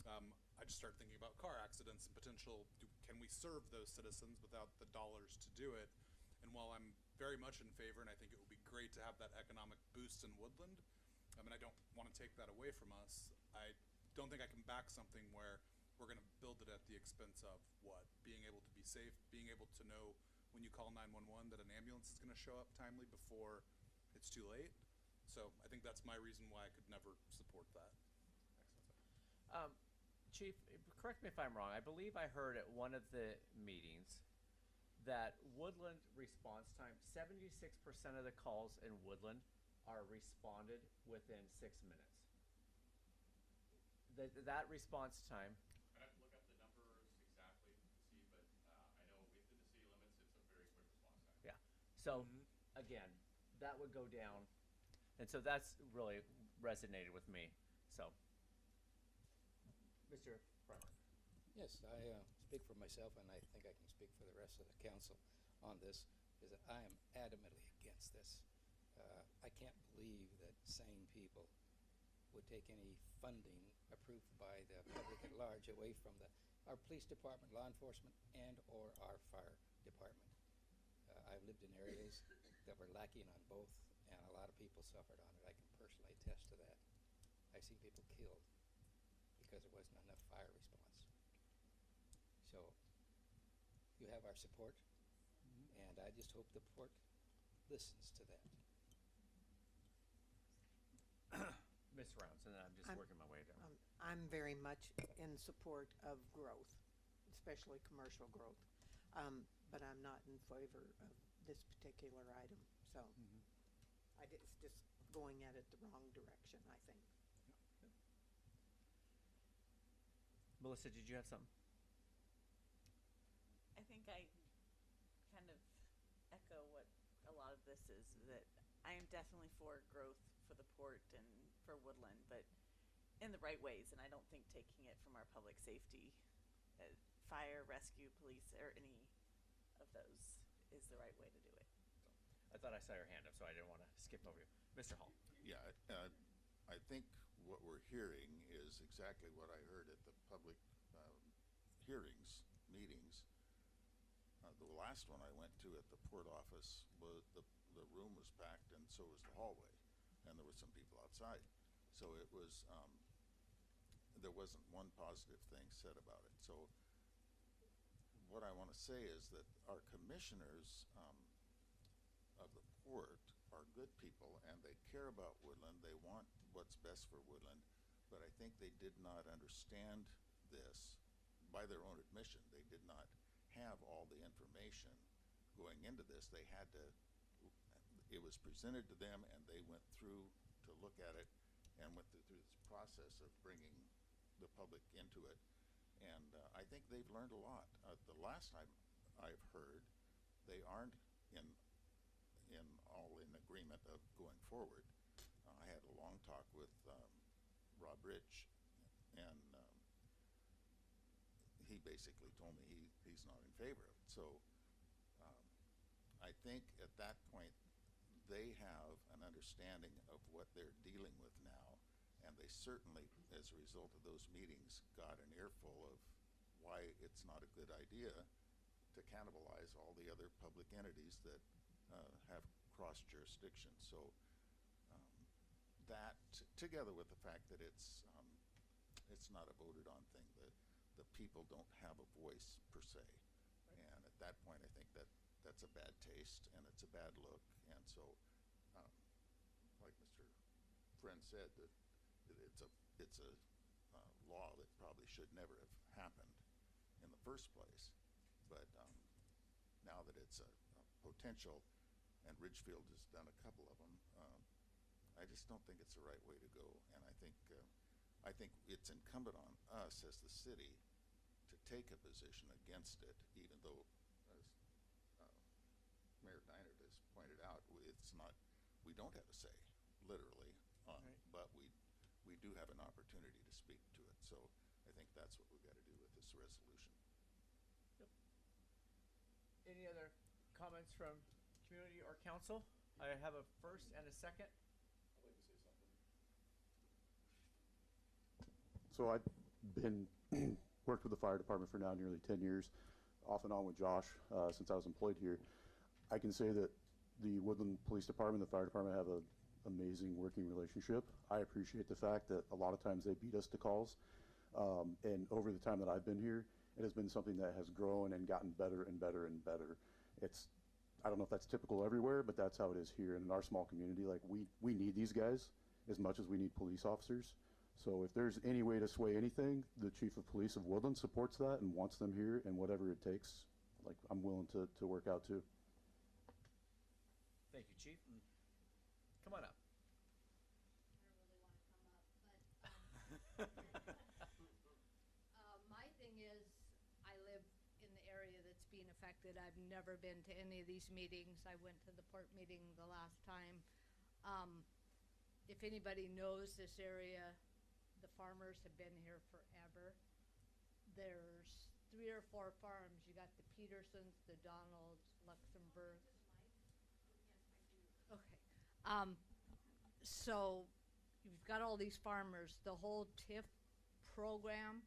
I just started thinking about car accidents and potential, can we serve those citizens without the dollars to do it? And while I'm very much in favor, and I think it would be great to have that economic boost in Woodland, and I don't want to take that away from us, I don't think I can back something where we're going to build it at the expense of what? Being able to be safe, being able to know when you call 911 that an ambulance is going to show up timely before it's too late. So I think that's my reason why I could never support that. Chief, correct me if I'm wrong. I believe I heard at one of the meetings that Woodland response time, 76% of the calls in Woodland are responded within 6 minutes. That response time. I'd have to look up the numbers exactly to see, but I know within the city limits, it's a very quick response time. Yeah. So again, that would go down, and so that's really resonated with me. So, Mr. Trevor. Yes, I speak for myself, and I think I can speak for the rest of the council on this, is that I am adamantly against this. I can't believe that sane people would take any funding approved by the public at large away from our police department, law enforcement, and or our fire department. I've lived in areas that were lacking on both, and a lot of people suffered on it. I can personally attest to that. I've seen people killed because there wasn't enough fire response. So you have our support, and I just hope the port listens to that. Ms. Rounds, and then I'm just working my way down. I'm very much in support of growth, especially commercial growth. But I'm not in favor of this particular item. So it's just going at it the wrong direction, I think. Melissa, did you have something? I think I kind of echo what a lot of this is, that I am definitely for growth for the port and for Woodland, but in the right ways, and I don't think taking it from our public safety, fire, rescue, police, or any of those is the right way to do it. I thought I saw your hand up, so I didn't want to skip over you. Mr. Hall. Yeah, I think what we're hearing is exactly what I heard at the public hearings, meetings. The last one I went to at the port office, was the room was packed, and so was the hallway, and there were some people outside. So it was, there wasn't one positive thing said about it. So what I want to say is that our commissioners of the port are good people, and they care about Woodland. They want what's best for Woodland, but I think they did not understand this by their own admission. They did not have all the information going into this. They had to, it was presented to them, and they went through to look at it and went through this process of bringing the public into it. And I think they've learned a lot. The last time I've heard, they aren't all in agreement of going forward. I had a long talk with Rob Rich, and he basically told me he's not in favor of it. So I think at that point they have an understanding of what they're dealing with now, and they certainly, as a result of those meetings, got an earful of why it's not a good idea to cannibalize all the other public entities that have cross jurisdiction. So that, together with the fact that it's not a voted on thing, the people don't have a voice per se, and at that point I think that's a bad taste and it's a bad look. And so like Mr. Friend said, that it's a law that probably should never have happened in the first place, but now that it's a potential, and Ridgefield has done a couple of them, I just don't think it's the right way to go. And I think it's incumbent on us as the city to take a position against it, even though, as Mayor Deinert has pointed out, it's not, we don't have a say, literally, but we do have an opportunity to speak to it. So I think that's what we've got to do with this resolution. Yep. Any other comments from community or council? I have a first and a second. I'd like to say something. So I've been worked with the fire department for now nearly 10 years, off and on with Josh since I was employed here. I can say that the Woodland Police Department, the fire department, have a amazing working relationship. I appreciate the fact that a lot of times they beat us to calls. And over the time that I've been here, it has been something that has grown and gotten better and better and better. I don't know if that's typical everywhere, but that's how it is here. And in our small community, like we need these guys as much as we need police officers. So if there's any way to sway anything, the chief of police of Woodland supports that and wants them here, and whatever it takes, like I'm willing to work out too. Thank you, Chief. Come on up. My thing is, I live in the area that's being affected. I've never been to any of these meetings. I went to the port meeting the last time. If anybody knows this area, the farmers have been here forever. There's 3 or 4 farms. You got the Petersons, the Donalds, Luxembourg. Okay. So you've got all these farmers. The whole TIF program,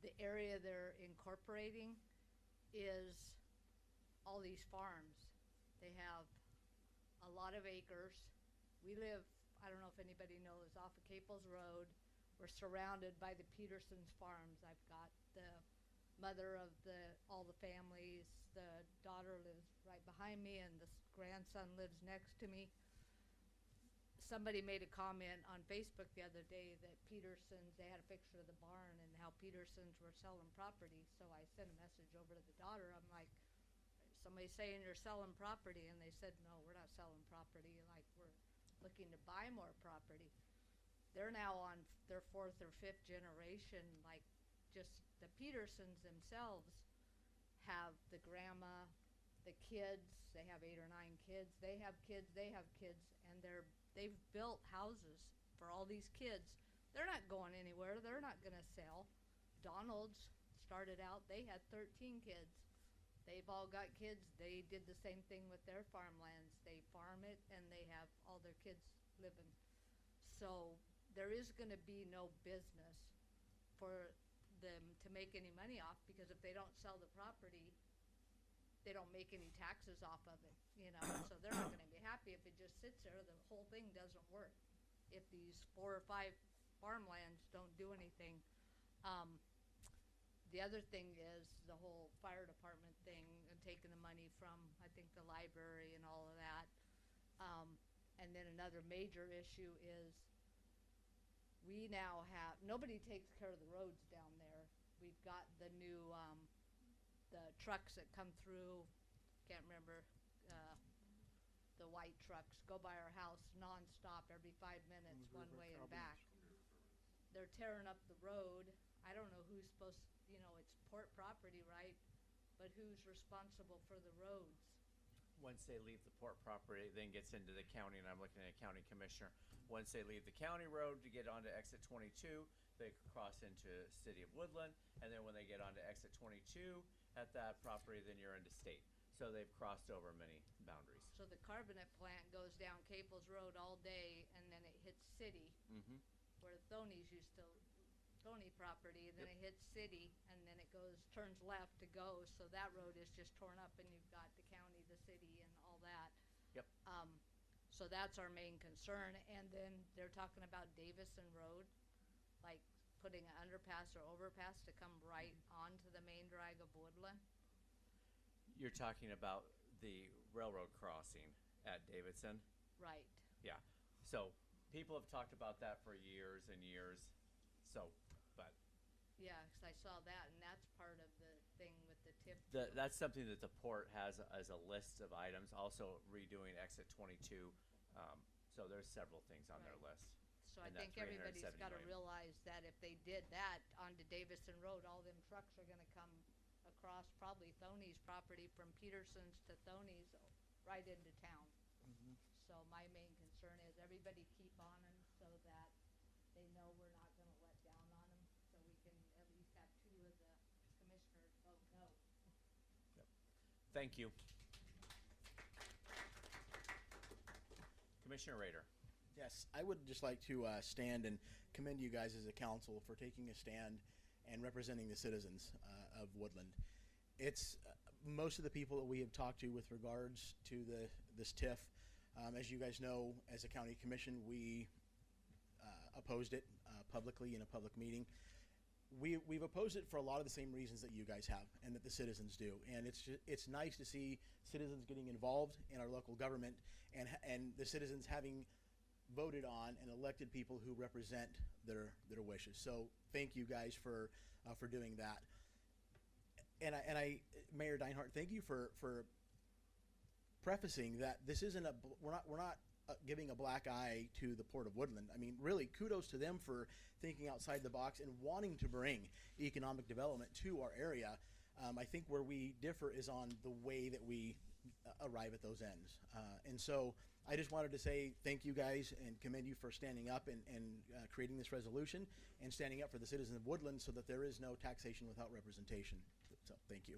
the area they're incorporating is all these farms. They have a lot of acres. We live, I don't know if anybody knows, off of Caples Road. We're surrounded by the Petersons farms. I've got the mother of all the families. The daughter lives right behind me, and the grandson lives next to me. Somebody made a comment on Facebook the other day that Petersons, they had a picture of the barn and how Petersons were selling property. So I sent a message over to the daughter. I'm like, somebody's saying you're selling property. And they said, no, we're not selling property. Like, we're looking to buy more property. They're now on their 4th or 5th generation. Like, just the Petersons themselves have the grandma, the kids. They have 8 or 9 kids. They have kids. They have kids. And they've built houses for all these kids. They're not going anywhere. They're not going to sell. Donald's started out, they had 13 kids. They've all got kids. They did the same thing with their farmlands. They farm it, and they have all their kids living. So there is going to be no business for them to make any money off, because if they don't sell the property, they don't make any taxes off of it, you know. So they're not going to be happy if it just sits there. The whole thing doesn't work if these 4 or 5 farmlands don't do anything. The other thing is the whole fire department thing and taking the money from, I think, the library and all of that. And then another major issue is we now have, nobody takes care of the roads down there. We've got the new the trucks that come through, can't remember, the white trucks go by our house nonstop every 5 minutes, one way and back. They're tearing up the road. I don't know who's supposed to, you know, it's port property, right? But who's responsible for the roads? Once they leave the port property, then gets into the county, and I'm looking at county commissioner. Once they leave the county road to get onto exit 22, they cross into city of Woodland, and then when they get onto exit 22 at that property, then you're into state. So they've crossed over many boundaries. So the carbonate plant goes down Caples Road all day, and then it hits city, where Thoney's used to, Thoney property, and then it hits city, and then it turns left to go. So that road is just torn up, and you've got the county, the city, and all that. Yep. So that's our main concern. And then they're talking about Davison Road, like putting an underpass or overpass to come right onto the main drag of Woodland. You're talking about the railroad crossing at Davidson? Right. Yeah. So people have talked about that for years and years. So, but yeah, because I saw that, and that's part of the thing with the TIF. That's something that the port has as a list of items. Also redoing exit 22. So there's several things on their list. So I think everybody's got to realize that if they did that onto Davison Road, all them trucks are going to come across probably Thoney's property from Peterson's to Thoney's right into town. So my main concern is everybody keep on them so that they know we're not going to let down on them, so we can at least have 2 of the commissioners vote no. Yep. Thank you. Commissioner Rader. Yes, I would just like to stand and commend you guys as a council for taking a stand and representing the citizens of Woodland. It's most of the people that we have talked to with regards to this TIF As you guys know, as a county commission, we opposed it publicly in a public meeting. We've opposed it for a lot of the same reasons that you guys have and that the citizens do. And it's nice to see citizens getting involved in our local government and the citizens having voted on and elected people who represent their wishes. So thank you guys for doing that. And I, Mayor Deinhardt, thank you for prefacing that this isn't we're not giving a black eye to the Port of Woodland. I mean, really, kudos to them for thinking outside the box and wanting to bring economic development to our area. I think where we differ is on the way that we arrive at those ends. And so I just wanted to say thank you guys and commend you for standing up and creating this resolution and standing up for the citizens of Woodland so that there is no taxation without representation. So thank you.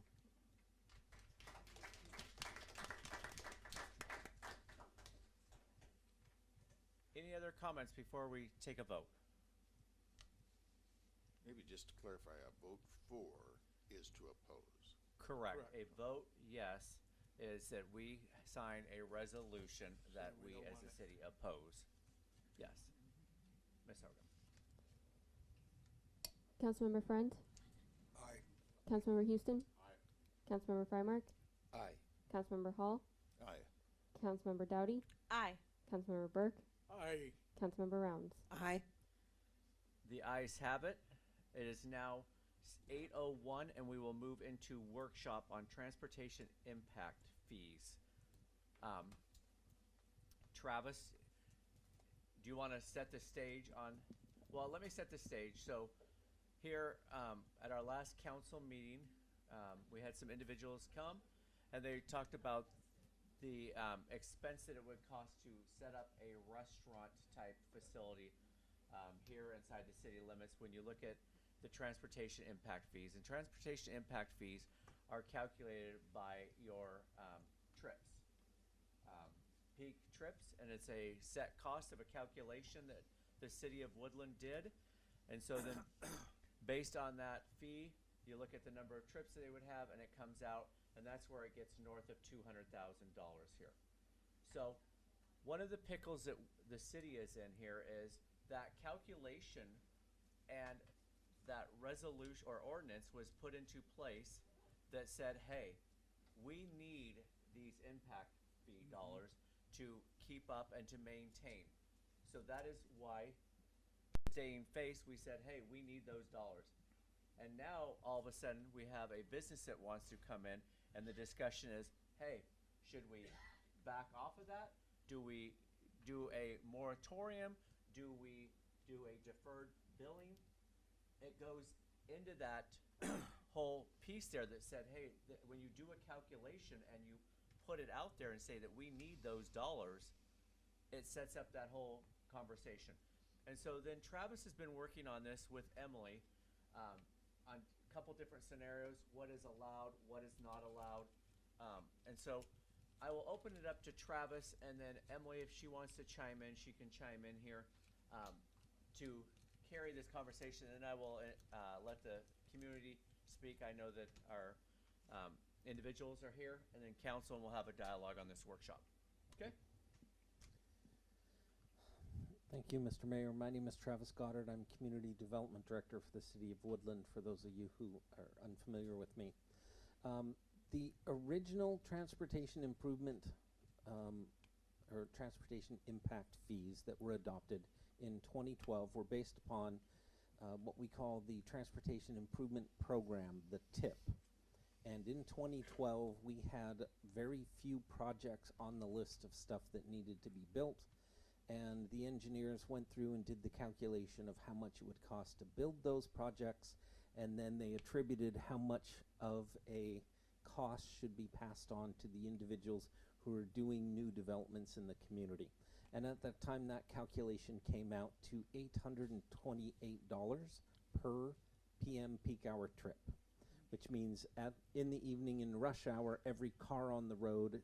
Any other comments before we take a vote? Maybe just to clarify, a vote for is to oppose. Correct. A vote yes is that we sign a resolution that we as a city oppose. Yes. Ms. Hogan. Councilmember Friend? Aye. Councilmember Houston? Aye. Councilmember Frymark? Aye. Councilmember Hall? Aye. Councilmember Dowdy? Aye. Councilmember Burke? Aye. Councilmember Rounds? Aye. The ayes have it. It is now 8:01 and we will move into workshop on transportation impact fees. Travis, do you want to set the stage on? Well, let me set the stage. So here at our last council meeting, we had some individuals come and they talked about the expense that it would cost to set up a restaurant type facility here inside the city limits when you look at the transportation impact fees. And transportation impact fees are calculated by your trips, peak trips, and it's a set cost of a calculation that the city of Woodland did. And so then based on that fee, you look at the number of trips that they would have and it comes out, and that's where it gets north of $200,000 here. So one of the pickles that the city is in here is that calculation and that resolution or ordinance was put into place that said, hey, we need these impact fee dollars to keep up and to maintain. So that is why, staying face, we said, hey, we need those dollars. And now all of a sudden we have a business that wants to come in and the discussion is, hey, should we back off of that? Do we do a moratorium? Do we do a deferred billing? It goes into that whole piece there that said, hey, when you do a calculation and you put it out there and say that we need those dollars, it sets up that whole conversation. And so then Travis has been working on this with Emily on a couple different scenarios, what is allowed, what is not allowed. And so I will open it up to Travis, and then Emily, if she wants to chime in, she can chime in here to carry this conversation, and I will let the community speak. I know that our individuals are here, and then council, and we'll have a dialogue on this workshop. Okay? Thank you, Mr. Mayor. My name is Travis Goddard. I'm Community Development Director for the City of Woodland, for those of you who are unfamiliar with me. The original transportation improvement or transportation impact fees that were adopted in 2012 were based upon what we call the Transportation Improvement Program, the TIP. And in 2012, we had very few projects on the list of stuff that needed to be built. And the engineers went through and did the calculation of how much it would cost to build those projects, and then they attributed how much of a cost should be passed on to the individuals who are doing new developments in the community. And at that time, that calculation came out to $828 per PM peak hour trip, which means in the evening in rush hour, every car on the road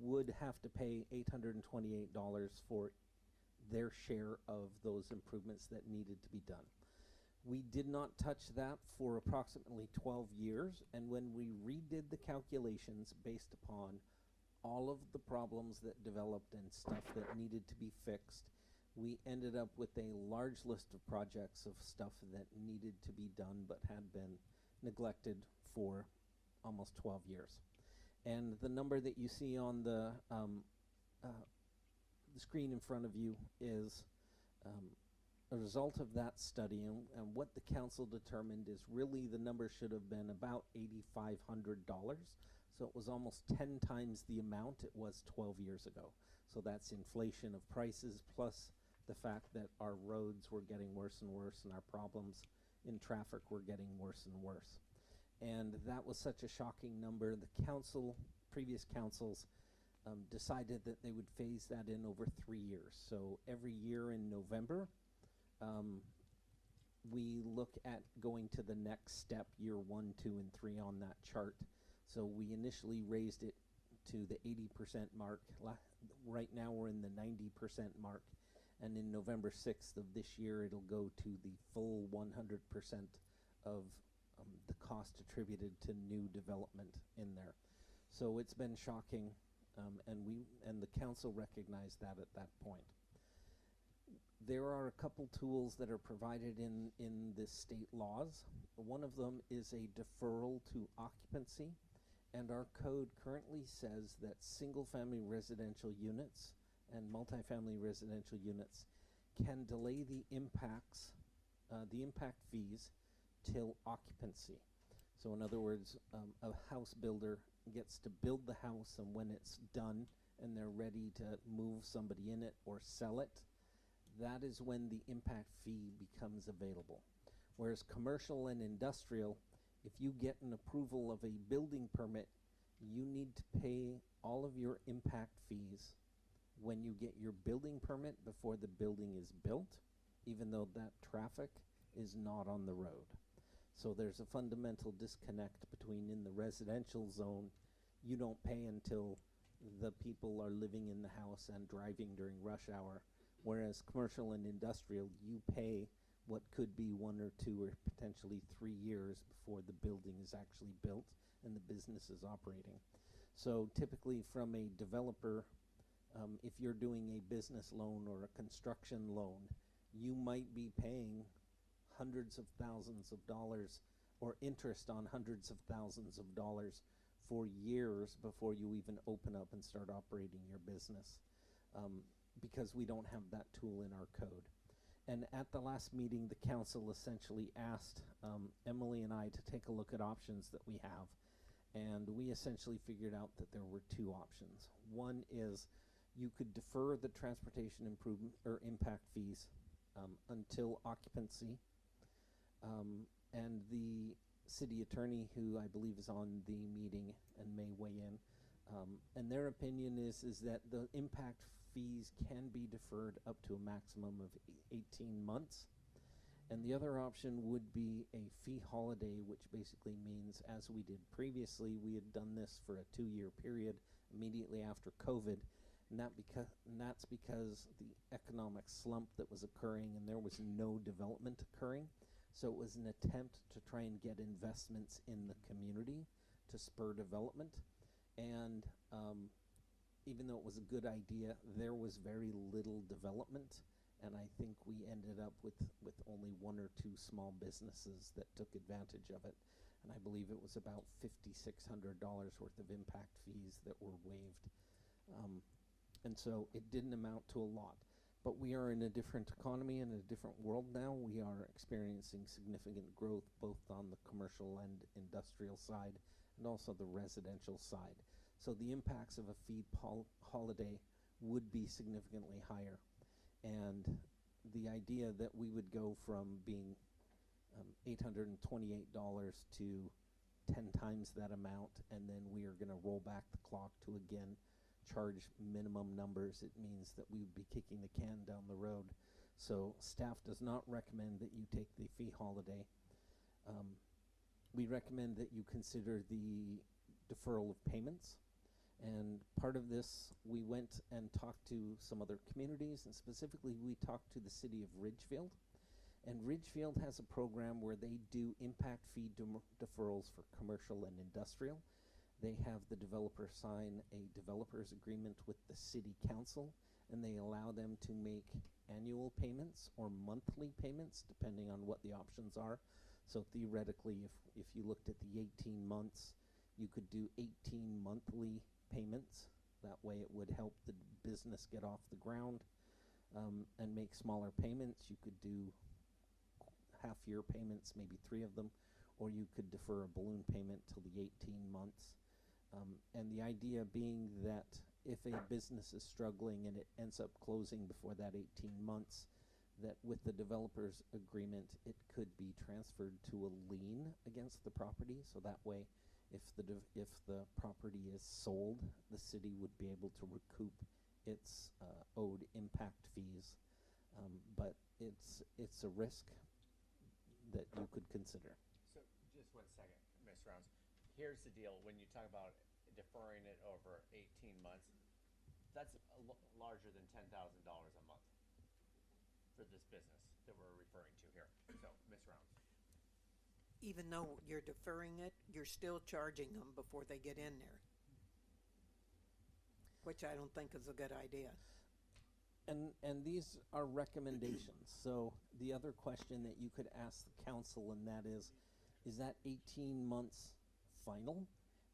would have to pay $828 for their share of those improvements that needed to be done. We did not touch that for approximately 12 years, and when we redid the calculations based upon all of the problems that developed and stuff that needed to be fixed, we ended up with a large list of projects of stuff that needed to be done but had been neglected for almost 12 years. And the number that you see on the screen in front of you is a result of that study, and what the council determined is really the number should have been about $8,500. So it was almost 10 times the amount it was 12 years ago. So that's inflation of prices plus the fact that our roads were getting worse and worse and our problems in traffic were getting worse and worse. And that was such a shocking number. The council, previous councils, decided that they would phase that in over 3 years. So every year in November, we look at going to the next step, year 1, 2, and 3 on that chart. So we initially raised it to the 80% mark. Right now we're in the 90% mark. And in November 6th of this year, it'll go to the full 100% of the cost attributed to new development in there. So it's been shocking, and the council recognized that at that point. There are a couple tools that are provided in the state laws. One of them is a deferral to occupancy, and our code currently says that single-family residential units and multifamily residential units can delay the impact fees till occupancy. So in other words, a house builder gets to build the house, and when it's done and they're ready to move somebody in it or sell it, that is when the impact fee becomes available. Whereas commercial and industrial, if you get an approval of a building permit, you need to pay all of your impact fees when you get your building permit before the building is built, even though that traffic is not on the road. So there's a fundamental disconnect between in the residential zone, you don't pay until the people are living in the house and driving during rush hour, whereas commercial and industrial, you pay what could be 1 or 2 or potentially 3 years before the building is actually built and the business is operating. So typically from a developer, if you're doing a business loan or a construction loan, you might be paying hundreds of thousands of dollars or interest on hundreds of thousands of dollars for years before you even open up and start operating your business, because we don't have that tool in our code. And at the last meeting, the council essentially asked Emily and I to take a look at options that we have. And we essentially figured out that there were 2 options. One is you could defer the transportation improvement or impact fees until occupancy. And the city attorney, who I believe is on the meeting and may weigh in, and their opinion is that the impact fees can be deferred up to a maximum of 18 months. And the other option would be a fee holiday, which basically means, as we did previously, we had done this for a 2-year period immediately after COVID. And that's because the economic slump that was occurring and there was no development occurring. So it was an attempt to try and get investments in the community to spur development. And even though it was a good idea, there was very little development. And I think we ended up with only 1 or 2 small businesses that took advantage of it. And I believe it was about $5,600 worth of impact fees that were waived. And so it didn't amount to a lot. But we are in a different economy and a different world now. We are experiencing significant growth both on the commercial and industrial side and also the residential side. So the impacts of a fee holiday would be significantly higher. And the idea that we would go from being $828 to 10 times that amount, and then we are going to roll back the clock to again charge minimum numbers, it means that we would be kicking the can down the road. So staff does not recommend that you take the fee holiday. We recommend that you consider the deferral of payments. And part of this, we went and talked to some other communities, and specifically we talked to the city of Ridgefield. And Ridgefield has a program where they do impact fee deferrals for commercial and industrial. They have the developer sign a developer's agreement with the city council, and they allow them to make annual payments or monthly payments, depending on what the options are. So theoretically, if you looked at the 18 months, you could do 18 monthly payments. That way it would help the business get off the ground and make smaller payments. You could do half-year payments, maybe 3 of them, or you could defer a balloon payment till the 18 months. And the idea being that if a business is struggling and it ends up closing before that 18 months, that with the developer's agreement, it could be transferred to a lien against the property. So that way, if the property is sold, the city would be able to recoup its owed impact fees. But it's a risk that you could consider. So just 1 second, Ms. Rounds. Here's the deal. When you talk about deferring it over 18 months, that's larger than $10,000 a month for this business that we're referring to here. So, Ms. Rounds. Even though you're deferring it, you're still charging them before they get in there, which I don't think is a good idea. And these are recommendations. So the other question that you could ask the council, and that is that 18 months final?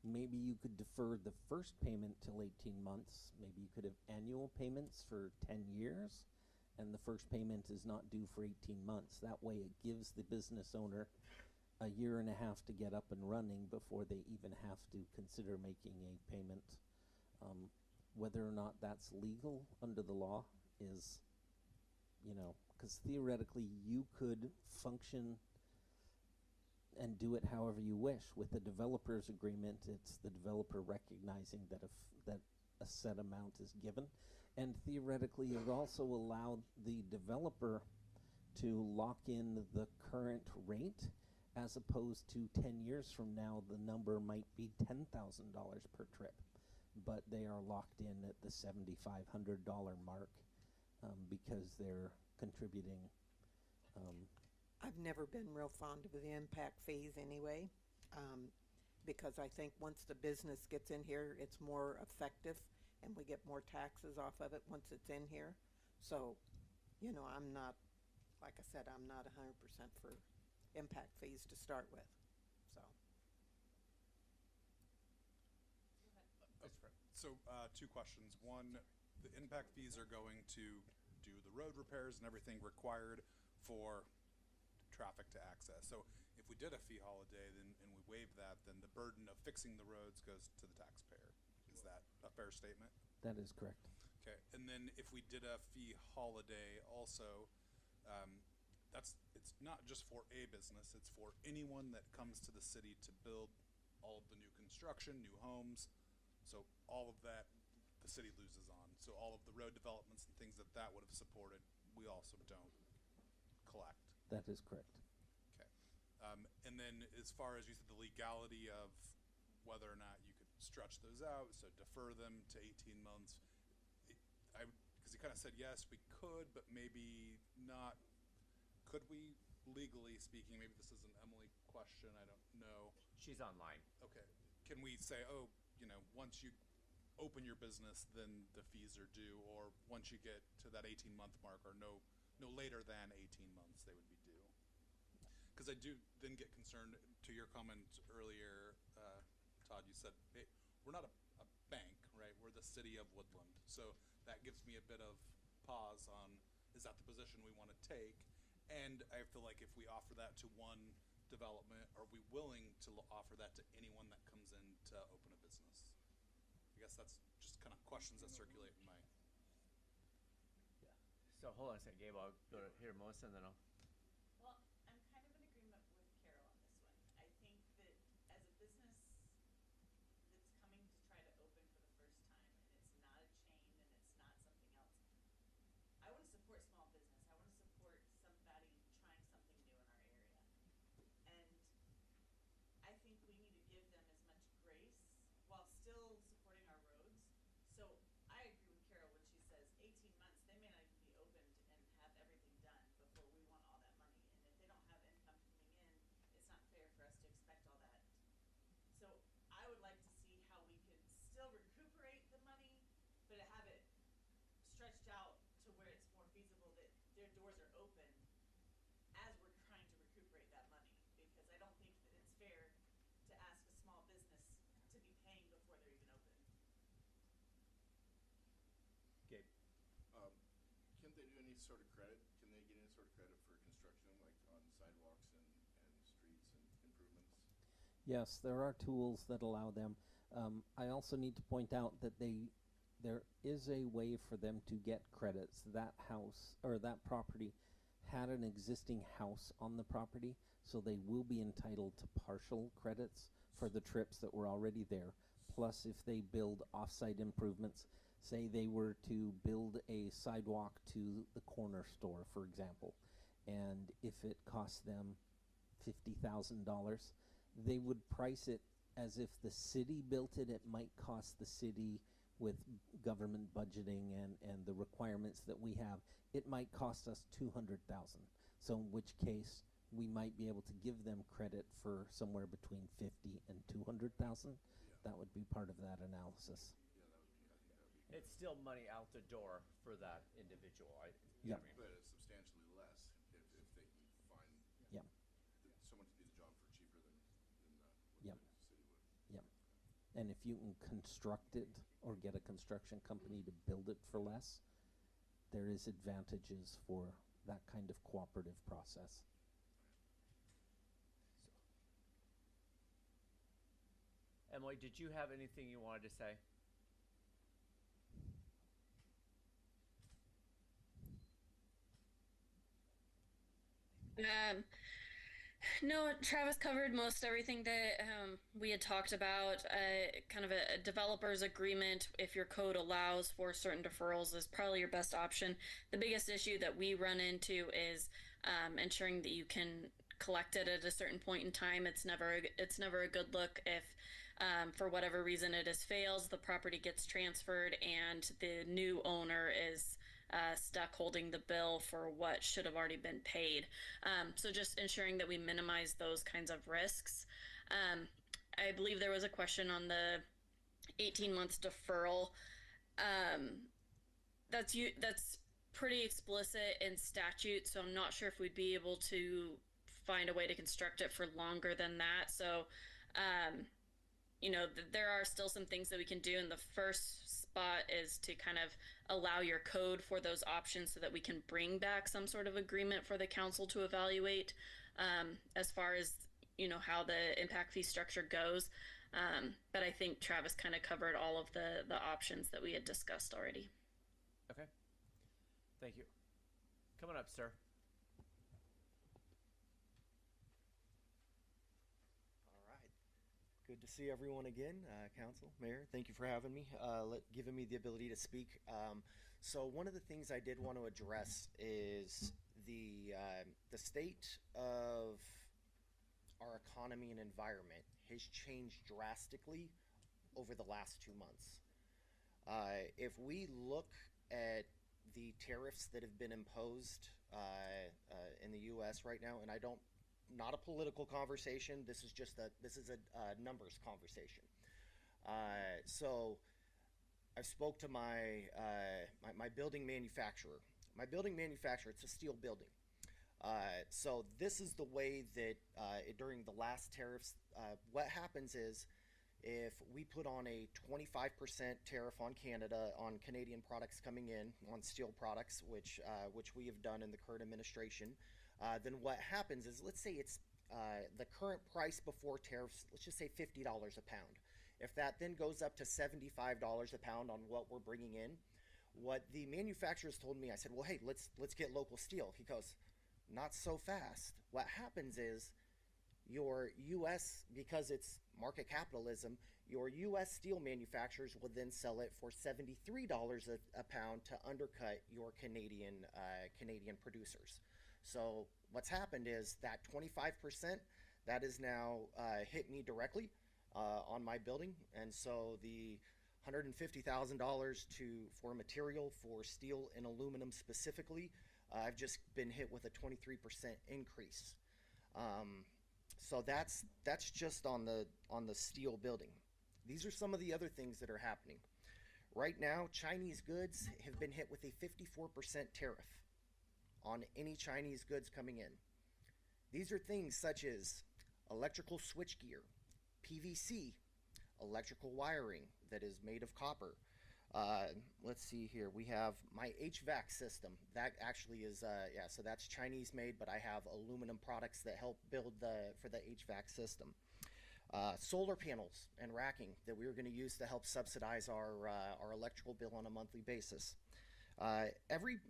Maybe you could defer the first payment till 18 months. Maybe you could have annual payments for 10 years, and the first payment is not due for 18 months. That way it gives the business owner a year and a half to get up and running before they even have to consider making a payment. Whether or not that's legal under the law is, because theoretically you could function and do it however you wish. With the developer's agreement, it's the developer recognizing that a set amount is given. And theoretically, it also allowed the developer to lock in the current rate, as opposed to 10 years from now, the number might be $10,000 per trip. But they are locked in at the $7,500 mark because they're contributing. I've never been real fond of the impact fees anyway, because I think once the business gets in here, it's more effective and we get more taxes off of it once it's in here. So, I'm not, like I said, I'm not 100% for impact fees to start with, so. So 2 questions. One, the impact fees are going to do the road repairs and everything required for traffic to access. So if we did a fee holiday and we waived that, then the burden of fixing the roads goes to the taxpayer. Is that a fair statement? That is correct. Okay, and then if we did a fee holiday also, it's not just for a business, it's for anyone that comes to the city to build all of the new construction, new homes. So all of that, the city loses on. So all of the road developments and things that would have supported, we also don't collect. That is correct. Okay. And then as far as you said, the legality of whether or not you could stretch those out, so defer them to 18 months, because you kind of said, yes, we could, but maybe not. Could we, legally speaking, maybe this is an Emily question, I don't know. She's online. Okay. Can we say, once you open your business, then the fees are due, or once you get to that 18-month mark, or no later than 18 months they would be due? Because I do then get concerned, to your comment earlier, Todd, you said, hey, we're not a bank, right? We're the city of Woodland. So that gives me a bit of pause on, is that the position we want to take? And I feel like if we offer that to one development, are we willing to offer that to anyone that comes in to open a business? I guess that's just kind of questions that circulate in my. Yeah. So hold on a second, Gabe. I'll go to here, Melissa, and then I'll. Well, I'm kind of in agreement with Carol on this one. I think that as a business that's coming to try to open for the first time, and it's not a chain and it's not something else, I want to support small business. I want to support somebody trying something new in our area. And I think we need to give them as much grace while still supporting our roads. So I agree with Carol when she says 18 months, they may not even be opened and have everything done before we want sort of credit? Can they get any sort of credit for construction, like on sidewalks and streets and improvements? Yes, there are tools that allow them. I also need to point out that there is a way for them to get credits. That house or that property had an existing house on the property, so they will be entitled to partial credits for the trips that were already there. Plus, if they build off-site improvements, say they were to build a sidewalk to the corner store, for example, and if it cost them $50,000, they would price it as if the city built it. It might cost the city, with government budgeting and the requirements that we have, it might cost us $200,000. So in which case, we might be able to give them credit for somewhere between $50,000 and $200,000. That would be part of that analysis. It's still money out the door for that individual. Yeah. But it's substantially less if they can find Yeah. someone to do the job for cheaper than what Yeah. the city would. Yeah. And if you can construct it or get a construction company to build it for less, there is advantages for that kind of cooperative process. Emily, did you have anything you wanted to say? No, Travis covered most everything that we had talked about. Kind of a developer's agreement, if your code allows for certain deferrals, is probably your best option. The biggest issue that we run into is ensuring that you can collect it at a certain point in time. It's never a good look if for whatever reason it has fails, the property gets transferred, and the new owner is stuck holding the bill for what should have already been paid. So just ensuring that we minimize those kinds of risks. I believe there was a question on the 18 months deferral. That's pretty explicit in statute, so I'm not sure if we'd be able to find a way to construct it for longer than that. So, there are still some things that we can do, and the first spot is to kind of allow your code for those options so that we can bring back some sort of agreement for the council to evaluate as far as how the impact fee structure goes. But I think Travis kind of covered all of the options that we had discussed already. Okay. Thank you. Coming up, sir. Good to see everyone again, Council, Mayor. Thank you for having me, giving me the ability to speak. So one of the things I did want to address is the state of our economy and environment has changed drastically over the last 2 months. If we look at the tariffs that have been imposed in the U.S. right now, and not a political conversation. This is a numbers conversation. So I spoke to my building manufacturer. My building manufacturer, it's a steel building. So this is the way that during the last tariffs, what happens is if we put on a 25% tariff on Canada on Canadian products coming in on steel products, which we have done in the current administration. Then what happens is, let's say it's the current price before tariffs, let's just say $50 a pound. If that then goes up to $75 a pound on what we're bringing in, what the manufacturers told me, I said, well, hey, let's get local steel. He goes, not so fast. What happens is your U.S., because it's market capitalism, your U.S. steel manufacturers will then sell it for $73 a pound to undercut your Canadian producers. So what's happened is that 25% that is now hit me directly on my building, and so the $150,000 for material for steel and aluminum specifically, I've just been hit with a 23% increase. So that's just on the steel building. These are some of the other things that are happening. Right now, Chinese goods have been hit with a 54% tariff on any Chinese goods coming in. These are things such as electrical switchgear, PVC, electrical wiring that is made of copper, Let's see here. We have my HVAC system. That actually is, yeah, so that's Chinese made, but I have aluminum products that help build for the HVAC system. Solar panels and racking that we were going to use to help subsidize our electrical bill on a monthly basis.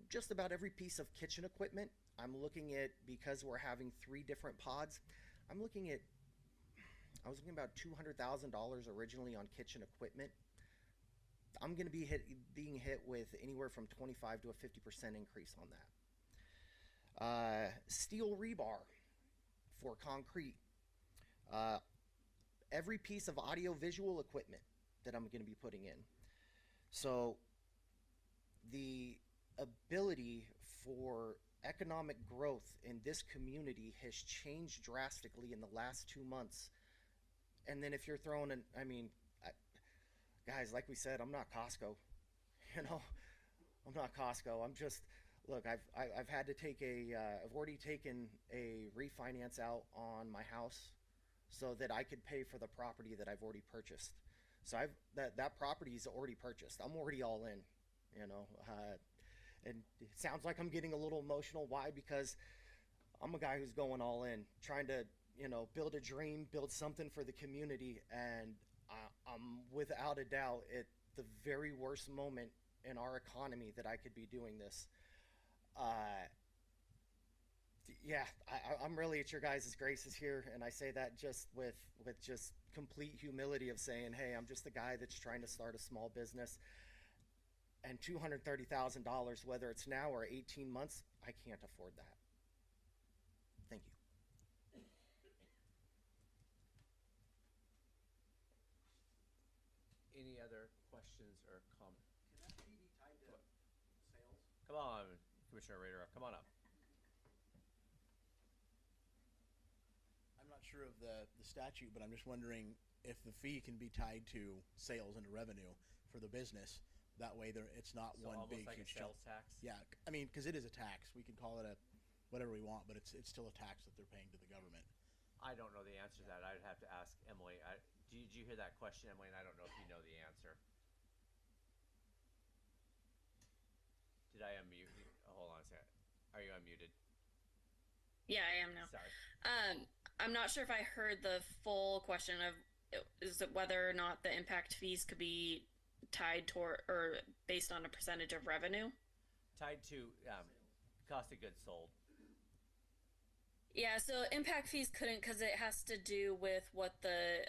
Just about every piece of kitchen equipment, I'm looking at, because we're having 3 different pods, I was looking about $200,000 originally on kitchen equipment. I'm going to be being hit with anywhere from 25 to a 50% increase on that. Steel rebar for concrete. Every piece of audio-visual equipment that I'm going to be putting in. So the ability for economic growth in this community has changed drastically in the last 2 months. And then if you're throwing in, guys, like we said, I'm not Costco. You know, I'm not Costco. I'm just, look, I've had to take I've already taken a refinance out on my house so that I could pay for the property that I've already purchased. So that property is already purchased. I'm already all in, you know. And it sounds like I'm getting a little emotional. Why? Because I'm a guy who's going all in, trying to, you know, build a dream, build something for the community, and I'm without a doubt at the very worst moment in our economy that I could be doing this. Yeah, I'm really at your guys' graces here, and I say that just with just complete humility of saying, hey, I'm just a guy that's trying to start a small business, and $230,000, whether it's now or 18 months, I can't afford that. Thank you. Any other questions or comments? Can that fee be tied to sales? Come on, Commissioner Rader, come on up. I'm not sure of the statute, but I'm just wondering if the fee can be tied to sales and revenue for the business. That way it's not So one almost big like a huge sales chunk. tax? Yeah, I mean, because it is a tax. We can call it whatever we want, but it's still a tax that they're paying to the government. I don't know the answer to that. I'd have to ask Emily. Did you hear that question, Emily? And I don't know if you know the answer. Did I unmute you? Oh, hold on a second. Are you unmuted? Yeah, I am now. Sorry. I'm not sure if I heard the full question of is it whether or not the impact fees could be tied toward or based on a percentage of revenue. Tied to cost of goods sold. Yeah, so impact fees couldn't because it has to do with what the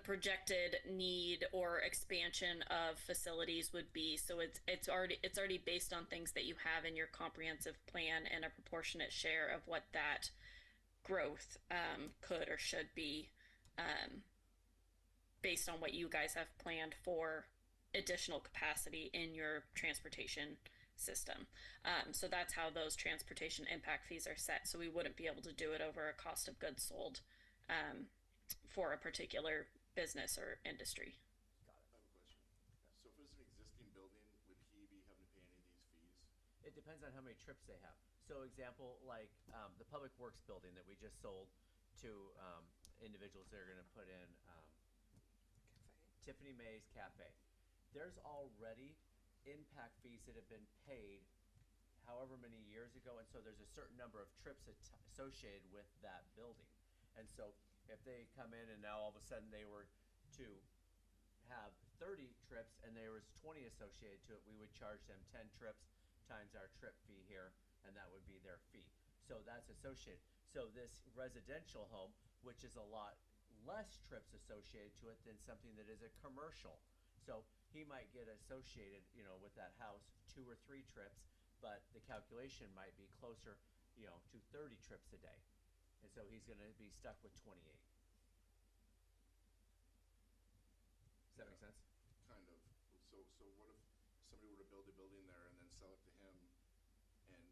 projected need or expansion of facilities would be. So it's already based on things that you have in your comprehensive plan and a proportionate share of what that growth could or should be based on what you guys have planned for additional capacity in your transportation system. So that's how those transportation impact fees are set. So we wouldn't be able to do it over a cost of goods sold for a particular business or industry. Got it. I have a question. So if it was an existing building, would he be having to pay any of these fees? It depends on how many trips they have. So example, like the Public Works building that we just sold to individuals that are going to put in Tiffany May's Cafe. There's already impact fees that have been paid however many years ago, and so there's a certain number of trips associated with that building. And so if they come in and now all of a sudden they were to have 30 trips and there was 20 associated to it, we would charge them 10 trips times our trip fee here, and that would be their fee. So that's associated. So this residential home, which is a lot less trips associated to it than something that is a commercial. So he might get associated, you know, with that house 2 or 3 trips, but the calculation might be closer, you know, to 30 trips a day. And so he's going to be stuck with 28. Does that make sense? Kind of. So what if somebody were to build a building there and then sell it to him, and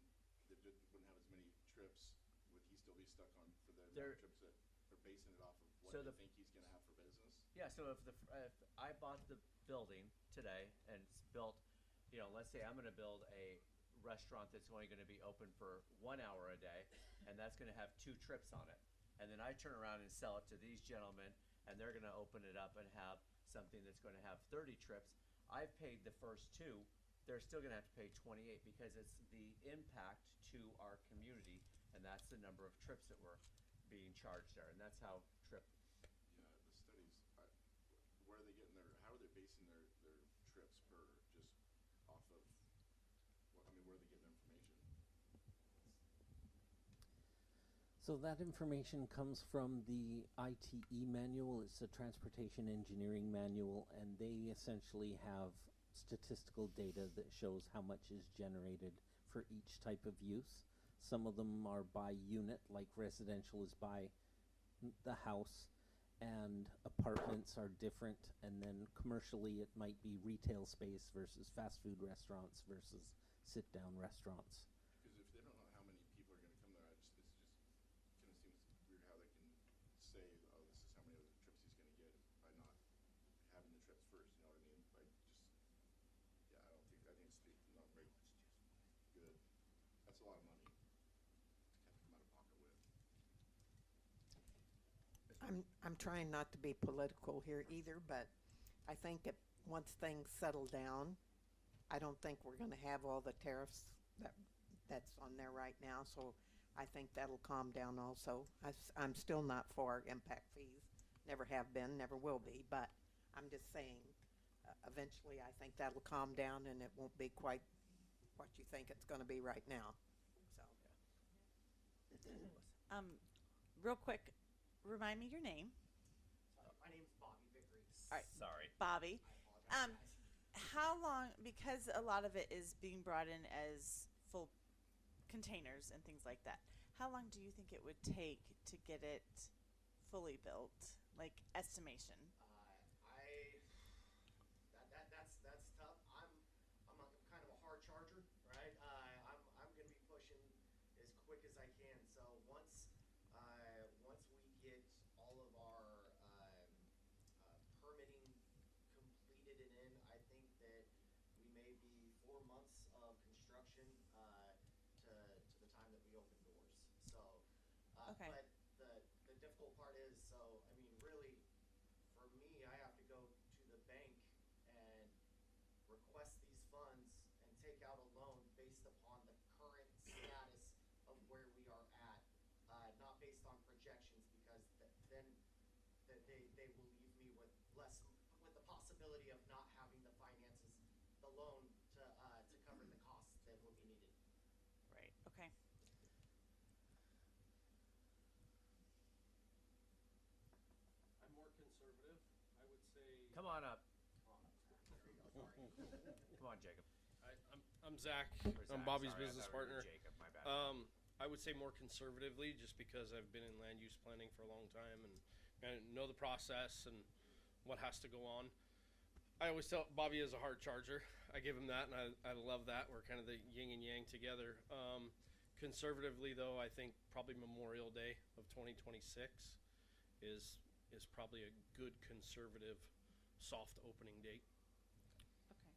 they wouldn't have as many trips? Would he still be stuck on for the amount of trips that they're basing it off of what they think he's going to have for business? Yeah. So if I bought the building today and it's built, you know, let's say I'm going to build a restaurant that's only going to be open for 1 hour a day, and that's going to have 2 trips on it. And then I turn around and sell it to these gentlemen, and they're going to open it up and have something that's going to have 30 trips, I've paid the first 2, they're still going to have to pay 28 because it's the impact to our community, and that's the number of trips that we're being charged there, and that's how trip. Yeah, the studies, where are they getting how are they basing their trips per, just off of, where are they getting their information? So that information comes from the ITE manual. It's a transportation engineering manual, and they essentially have statistical data that shows how much is generated for each type of use. Some of them are by unit, like residential is by the house, and apartments are different, and then commercially it might be retail space versus fast food restaurants versus sit-down restaurants. Because if they don't know how many people are going to come there, it's just kind of seems weird how they can say, oh, this is how many other trips he's going to get by not having the trips first. You know what I mean? By just, yeah, I think it's not very good. That's a lot of money to have to come out of pocket with. I'm trying not to be political here either, but I think once things settle down, I don't think we're going to have all the tariffs that's on there right now. So I think that'll calm down also. I'm still not for impact fees. Never have been, never will be. But I'm just saying, eventually I think that'll calm down and it won't be quite what you think it's going to be right now. So. Real quick, remind me your name. My name's Bobby Vickery. All right. Sorry. Bobby. I apologize. How long, because a lot of it is being brought in as full containers and things like that, how long do you think it would take to get it fully built? Like estimation? That's tough. I'm kind of a hard charger, right? I'm going to be pushing as quick as I can. So once we get all of our permitting completed and in, I think that we may be 4 months of construction to the time that we open doors. So, Okay. But the difficult part is, so I mean, really, for me, I have to go to the bank and request these funds and take out a loan based upon the current status of where we are at, not based on projections, because then they will leave me with the possibility of not having the finances, the loan to cover the costs that will be needed. Right. Okay. I'm more conservative. I would say. Come on up. There you go. Sorry. Come on, Jacob. I'm Zach. Or I'm Zach, Bobby's sorry, I business thought we were partner. Jacob, my bad. I would say more conservatively, just because I've been in land use planning for a long time and know the process and what has to go on. I always tell Bobby is a hard charger. I give him that, and I love that. We're kind of the yin and yang together. Conservatively, though, I think probably Memorial Day of 2026 is probably a good conservative, soft opening date. Okay.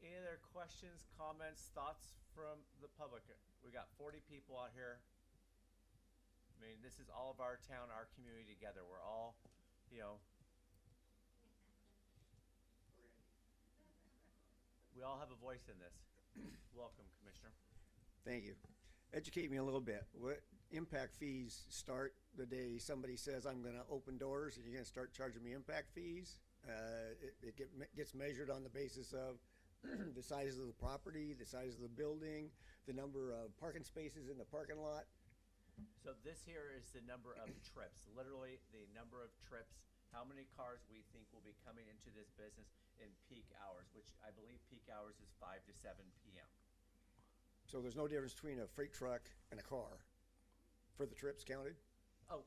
Any other questions, comments, thoughts from the public? We got 40 people out here. I mean, this is all of our town, our community together. We're all, we all have a voice in this. Welcome, Commissioner. Thank you. Educate me a little bit. What impact fees start the day somebody says, I'm going to open doors, and you're going to start charging me impact fees? It gets measured on the basis of the size of the property, the size of the building, the number of parking spaces in the parking lot. So this here is the number of trips, literally the number of trips, how many cars we think will be coming into this business in peak hours, which I believe peak hours is 5 to 7 p.m. So there's no difference between a freight truck and a car for the trips counted? Oh,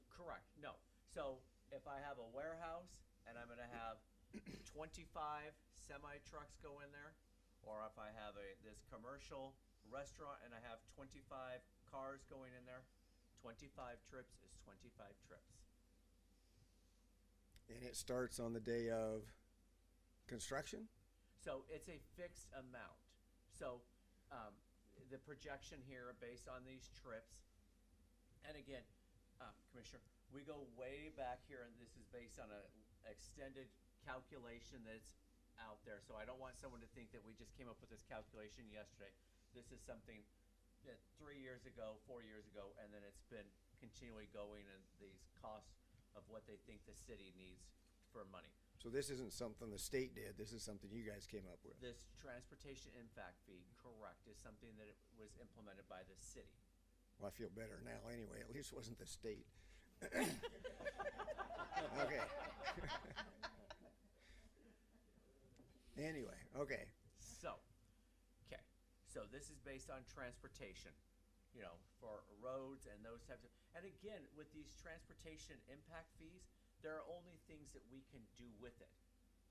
correct. No. So if I have a warehouse and I'm going to have 25 semi trucks go in there, or if I have this commercial restaurant and I have 25 cars going in there, 25 trips is 25 trips. And it starts on the day of construction? So it's a fixed amount. So the projection here based on these trips And again, Commissioner, we go way back here, and this is based on a extended calculation that's out there. So I don't want someone to think that we just came up with this calculation yesterday. This is something that 3 years ago, 4 years ago, and then it's been continually going, and these costs of what they think the city needs for money. So this isn't something the state did, this is something you guys came up with? This transportation impact fee, correct, is something that it was implemented by the city. Well, I feel better now anyway, at least it wasn't the state. Okay. Anyway, okay. So this is based on transportation, you know, for roads and those types of, and again, with these transportation impact fees, there are only things that we can do with it.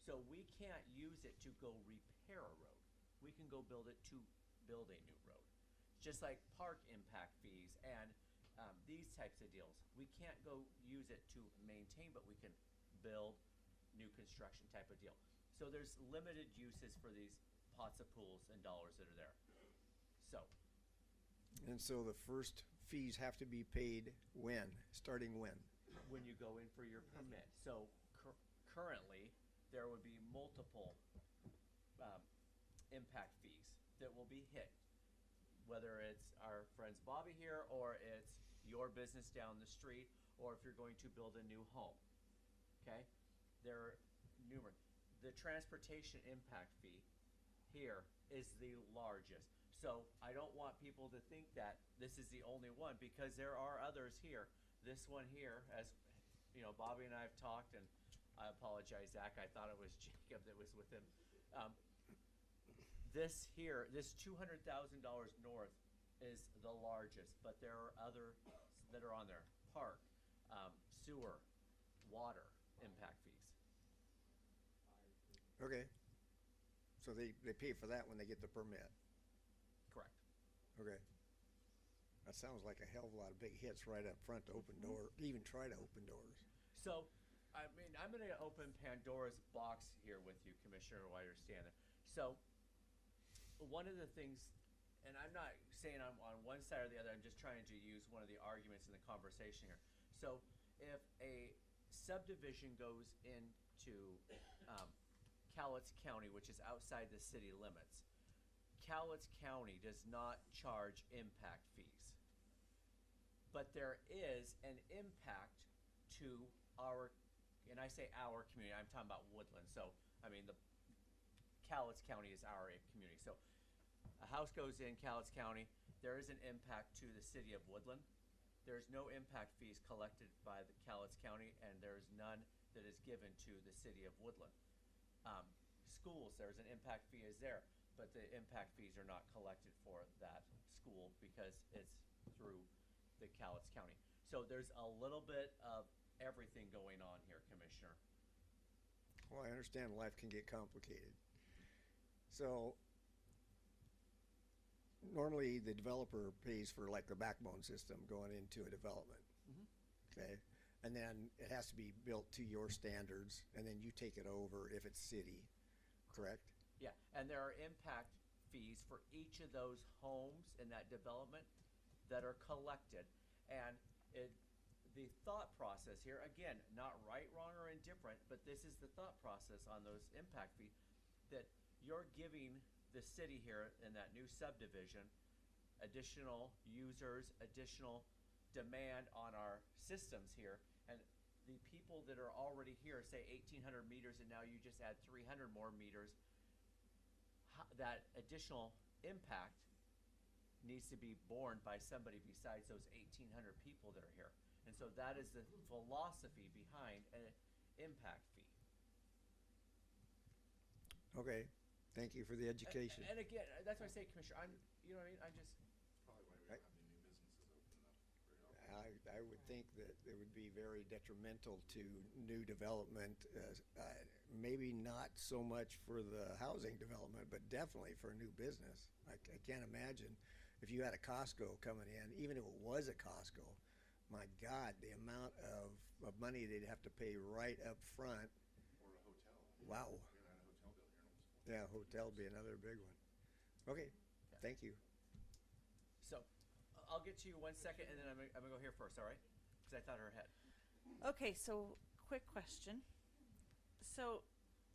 So we can't use it to go repair a road. We can go build it to build a new road. Just like park impact fees and these types of deals. We can't go use it to maintain, but we can build new construction type of deal. So there's limited uses for these pots of pools and dollars that are there. And so the first fees have to be paid when? Starting when? When you go in for your permit. So currently, there would be multiple impact fees that will be hit. Whether it's our friends Bobby here, or it's your business down the street, or if you're going to build a new home. Okay? There are numerous. The transportation impact fee here is the largest. So I don't want people to think that this is the only one, because there are others here. This one here, as you know, Bobby and I have talked, and I apologize, Zach, I thought it was Jacob that was with him. This here, this $200,000 north is the largest, but there are others that are on there. Park, sewer, water impact fees. Okay. So they pay for that when they get the permit? Correct. Okay. That sounds like a hell of a lot of big hits right up front to open door, even try to open doors. So, I mean, I'm going to open Pandora's box here with you, Commissioner, while you're standing. So, one of the things, and I'm not saying I'm on one side or the other, I'm just trying to use one of the arguments in the conversation here. So, if a subdivision goes into Cowlitz County, which is outside the city limits, Cowlitz County does not charge impact fees. But there is an impact to our, and I say our community, I'm talking about Woodland. So, I mean, the Cowlitz County is our community. So, a house goes in Cowlitz County, there is an impact to the city of Woodland. There's no impact fees collected by the Cowlitz County, and there's none that is given to the city of Woodland. Schools, there's an impact fee is there, but the impact fees are not collected for that school because it's through the Cowlitz County. So there's a little bit of everything going on here, Commissioner. Well, I understand life can get complicated. So normally the developer pays for like the backbone system going into a development. Okay. And then it has to be built to your standards, and then you take it over if it's city, correct? Yeah, and there are impact fees for each of those homes in that development that are collected. And the thought process here, again, not right, wrong, or indifferent, but this is the thought process on those impact fees, that you're giving the city here in that new subdivision additional users, additional demand on our systems here. And the people that are already here, say 1,800 meters, and now you just add 300 more meters, that additional impact needs to be borne by somebody besides those 1,800 people that are here. And so that is the philosophy behind an impact fee. Okay, thank you for the education. And again, that's why I say, Commissioner, you know what I mean? I'm just. Probably why we don't have any new businesses open up very often. I would think that it would be very detrimental to new development, maybe not so much for the housing development, but definitely for a new business. I can't imagine if you had a Costco coming in, even if it was a Costco, my God, the amount of money they'd have to pay right up front. Or a hotel. Wow. We haven't had a hotel built here in almost 40 years. Yeah, hotel would be another big one. Okay, thank you. So, I'll get to you 1 second, and then I'm gonna go here first, all right? Because I thought her head. Okay, so quick question. So,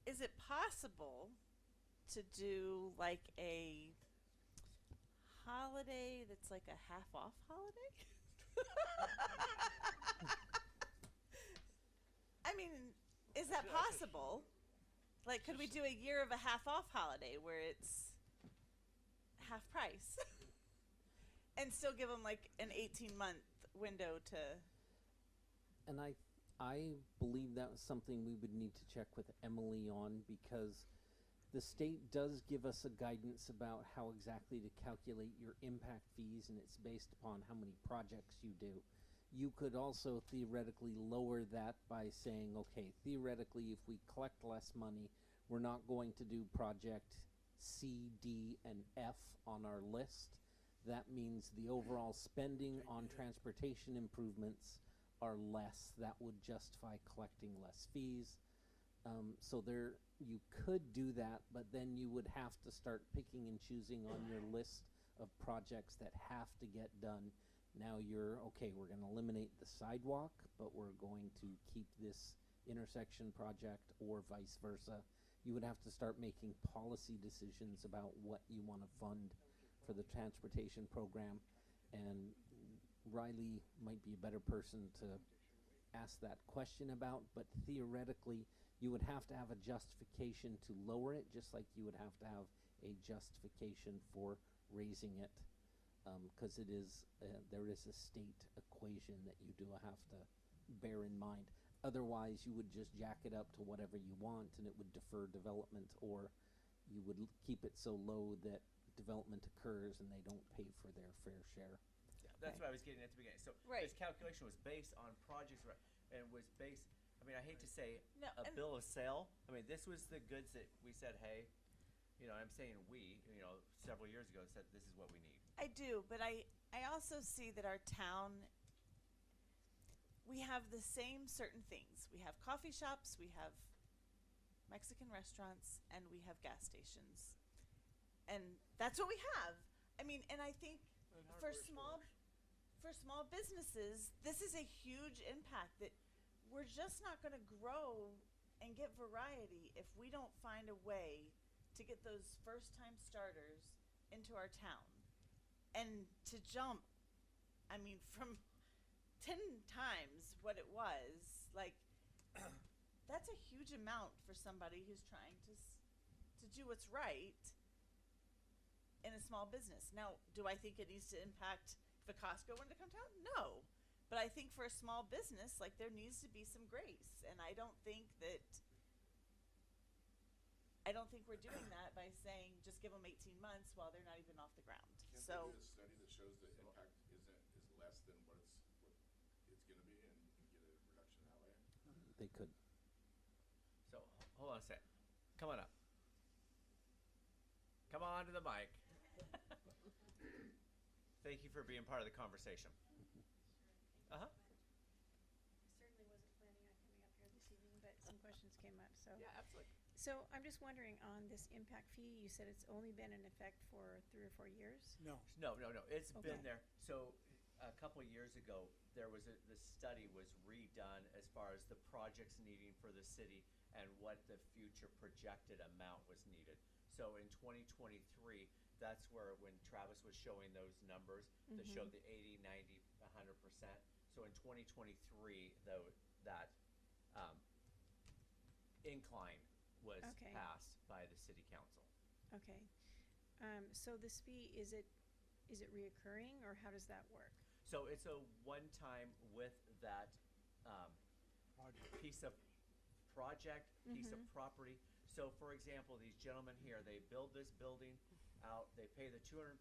is it possible to do like a holiday that's like a half off holiday? I mean, is that possible? Like, could we do a year of a half off holiday where it's half price? And still give them like an 18-month window to. And I believe that was something we would need to check with Emily on, because the state does give us a guidance about how exactly to calculate your impact fees, and it's based upon how many projects you do. You could also theoretically lower that by saying, okay, theoretically, if we collect less money, we're not going to do project C, D, and F on our list. That means the overall spending on transportation improvements are less. That would justify collecting less fees. So there, you could do that, but then you would have to start picking and choosing on your list of projects that have to get done. Now you're, okay, we're going to eliminate the sidewalk, but we're going to keep this intersection project, or vice versa. You would have to start making policy decisions about what you want to fund for the transportation program, and Riley might be a better person to ask that question about, but theoretically you would have to have a justification to lower it, just like you would have to have a justification for raising it, because it is there is a state equation that you do have to bear in mind. Otherwise you would just jack it up to whatever you want, and it would defer development, or you would keep it so low that development occurs and they don't pay for their fair share. Yeah, that's what I was getting at the beginning. So this calculation was based on projects, and was based. I mean, I hate to say a bill of sale. I mean, this was the goods that we said, hey, I'm saying we, several years ago said this is what we need. I do, but I also see that our town, we have the same certain things. We have coffee shops, we have Mexican restaurants, and we have gas stations. And that's what we have. I mean, and I think for small businesses, this is a huge impact, that we're just not going to grow and get variety if we don't find a way to get those first-time starters into our town. And to jump, I mean, from 10 times what it was, like, that's a huge amount for somebody who's trying to do what's right in a small business. Now, do I think it needs to impact if a Costco wanted to come to town? No. But I think for a small business, like, there needs to be some grace. And I don't think we're doing that by saying just give them 18 months while they're not even off the ground. Can't So they do a study that shows the impact is less than what it's going to be, and get a reduction that way? They could. So hold on a sec. Come on up. Come on to the mic. Thank you for being part of the conversation. I certainly wasn't planning on coming up here this evening, but some questions came up, so. Yeah, absolutely. So I'm just wondering, on this impact fee, you said it's only been in effect for 3 or 4 years? No. It's been Okay. there. So a couple of years ago, there was the study was redone as far as the projects needing for the city and what the future projected amount was needed. So in 2023, that's where, when Travis was showing those numbers that showed the 80, 90, 100%. So in 2023, though, that incline was passed by the city council. Okay. So this fee, is it reoccurring, or how does that work? So it's a one-time with that piece of project, piece of property. So for example, these gentlemen here, they build this building out, they pay the $250,000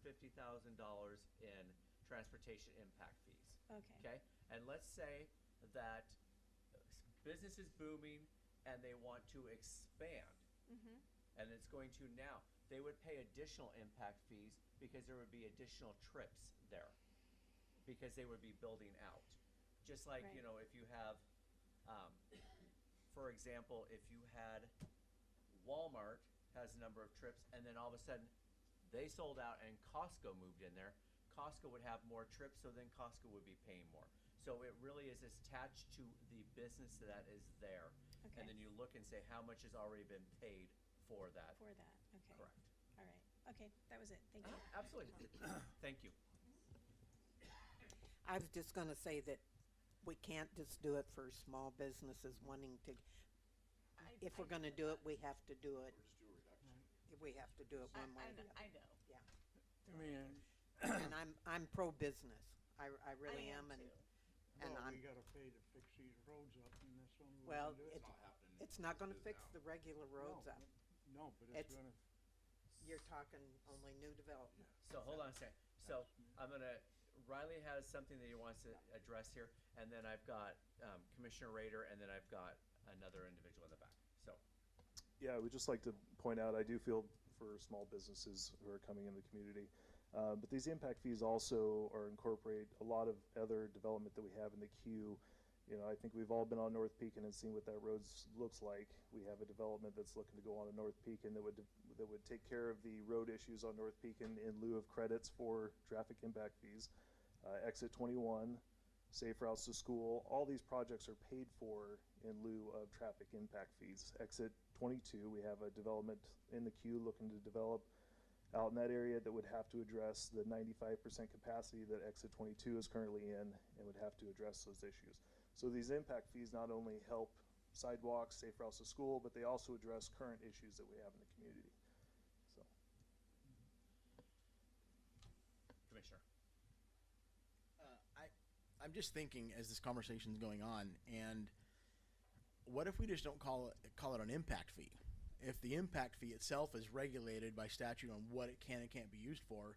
in transportation impact fees. Okay. And let's say that business is booming and they want to expand. And it's going to now. They would pay additional impact fees because there would be additional trips there, because they would be building out. Just like, if you have, for example, if you had Walmart has a number of trips, and then all of a sudden they sold out and Costco moved in there. Costco would have more trips, so then Costco would be paying more. So it really is attached to the business that is there. Okay. And then you look and say how much has already been paid for that. For that, okay. Correct. All right, okay, that was it, thank you. Absolutely. Thank you. I was just gonna say that we can't just do it for small businesses wanting to, if we're gonna do it, we have to do it. We have to do it one way or the other. I know. Yeah. I mean, And I'm pro-business. I really am, and well, I'm, we gotta pay to fix these roads up, and that's the only way well, to do it. it's not gonna fix the regular roads up. No, but it's It's, gonna, you're talking only new development. So hold on a second. So I'm gonna, Riley has something that he wants to address here, and then I've got Commissioner Rader, and then I've got another individual in the back. So, Yeah, I would just like to point out, I do feel for small businesses who are coming in the community. But these impact fees also are incorporate a lot of other development that we have in the queue. You know, I think we've all been on North Pekin and seen what that road looks like. We have a development that's looking to go on to North Pekin that would take care of the road issues on North Pekin in lieu of credits for traffic impact fees. Exit 21, Safe Routes to School, all these projects are paid for in lieu of traffic impact fees. Exit 22, we have a development in the queue looking to develop out in that area that would have to address the 95% capacity that Exit 22 is currently in and would have to address those issues. So these impact fees not only help sidewalks, safe routes to school, but they also address current issues that we have in the community. So. Commissioner. I'm just thinking as this conversation is going on, and what if we just don't call it an impact fee? If the impact fee itself is regulated by statute on what it can and can't be used for,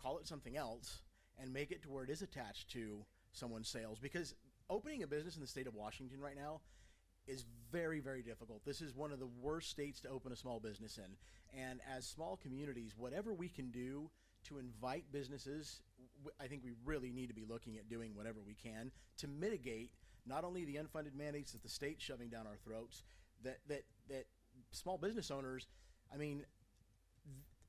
call it something else and make it to where it is attached to someone's sales. Because opening a business in the state of Washington right now is very, very difficult. This is one of the worst states to open a small business in. And as small communities, whatever we can do to invite businesses, I think we really need to be looking at doing whatever we can to mitigate not only the unfunded mandates that the state's shoving down our throats, that small business owners, I mean,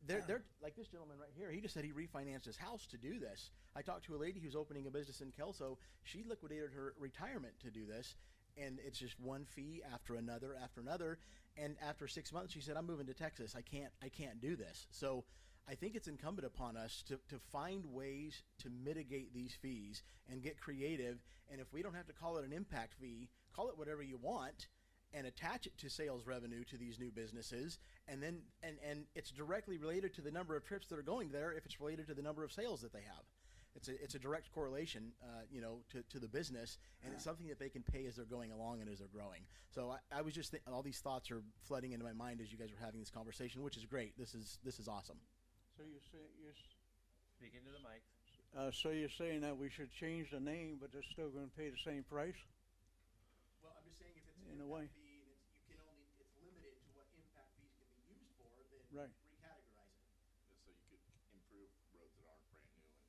they're like this gentleman right here. He just said he refinanced his house to do this. I talked to a lady who's opening a business in Kelso. She liquidated her retirement to do this, and it's just one fee after another after another. And after 6 months, she said, "I'm moving to Texas. I can't do this." So I think it's incumbent upon us to find ways to mitigate these fees and get creative. And if we don't have to call it an impact fee, call it whatever you want, and attach it to sales revenue to these new businesses, and then and it's directly related to the number of trips that are going there if it's related to the number of sales that they have. It's a direct correlation, to the business, and it's something that they can pay as they're going along and as they're growing. So I was just all these thoughts are flooding into my mind as you guys were having this conversation, which is great. This is awesome. so you say, Speak into the mic. so you're saying that we should change the name, but they're still gonna pay the same price? Well, I'm just saying if it's In a way. fee and it's limited to what impact fees can be used for, then Right. recategorize it. Just so you could improve roads that aren't brand new and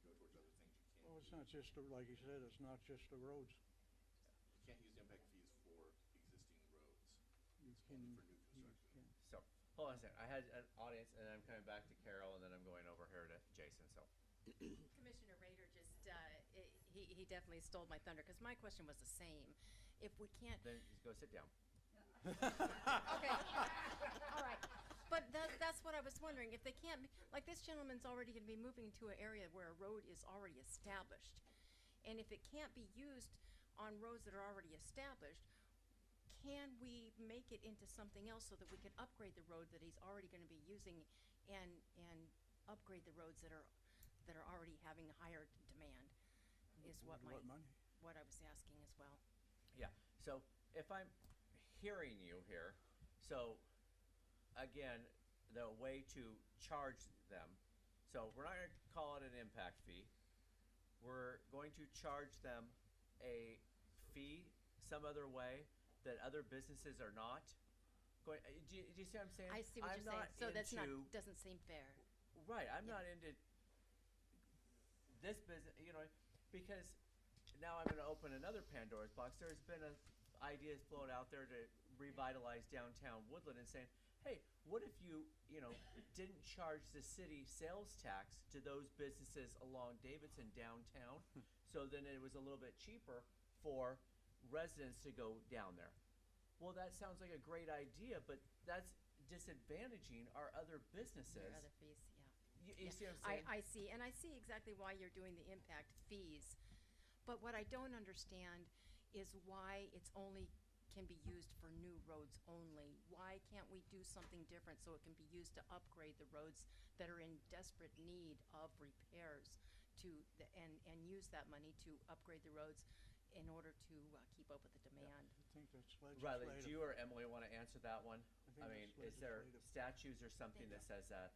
go towards other things you can't. Well, it's not just, like you said, it's not just the roads. You can't use impact fees for existing roads. You It's can, only for new construction. So, hold on a second. I had an audience, and I'm coming back to Carol, and then I'm going over here to Jason. So, Commissioner Rader just, he definitely stole my thunder, because my question was the same. If we can't, then just go sit down. okay, all right. But that's what I was wondering, if they can't, like this gentleman's already gonna be moving to an area where a road is already established. And if it can't be used on roads that are already established, can we make it into something else so that we can upgrade the road that he's already gonna be using and upgrade the roads that are already having higher demand, is what I was asking as well. Yeah. So if I'm hearing you here, so again, the way to charge them. So we're not going to call it an impact fee. We're going to charge them a fee some other way that other businesses are not going. Do you see what I'm saying? I see what you're saying. So doesn't seem fair. Right. I'm not into this business, because now I'm going to open another Pandora's box. There's been ideas float out there to revitalize downtown Woodland and saying, hey, what if you didn't charge the city sales tax to those businesses along Davidson downtown, so then it was a little bit cheaper for residents to go down there. Well, that sounds like a great idea, but that's disadvantaging our other businesses. Your other fees, yeah. You see what I'm saying? I see, and I see exactly why you're doing the impact fees. But what I don't understand is why it's only can be used for new roads only. Why can't we do something different so it can be used to upgrade the roads that are in desperate need of repairs and use that money to upgrade the roads in order to keep up with the demand? I think that's Riley, legislative. do you or Emily want to answer that one? I I mean, think is that's there legislative. statutes or something that says that?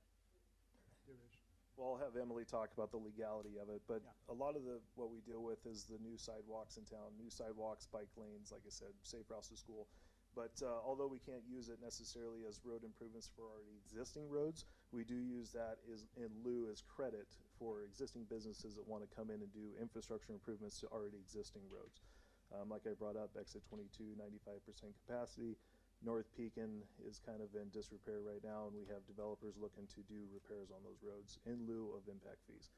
There is. Well, I'll have Emily talk about the legality of it, but Yeah. a lot of what we deal with is the new sidewalks in town, new sidewalks, bike lanes, like I said, safe routes to school. But although we can't use it necessarily as road improvements for already existing roads, we do use that in lieu as credit for existing businesses that want to come in and do infrastructure improvements to already existing roads. Like I brought up, exit 22, 95% capacity. North Pekin is kind of in disrepair right now, and we have developers looking to do repairs on those roads in lieu of impact fees.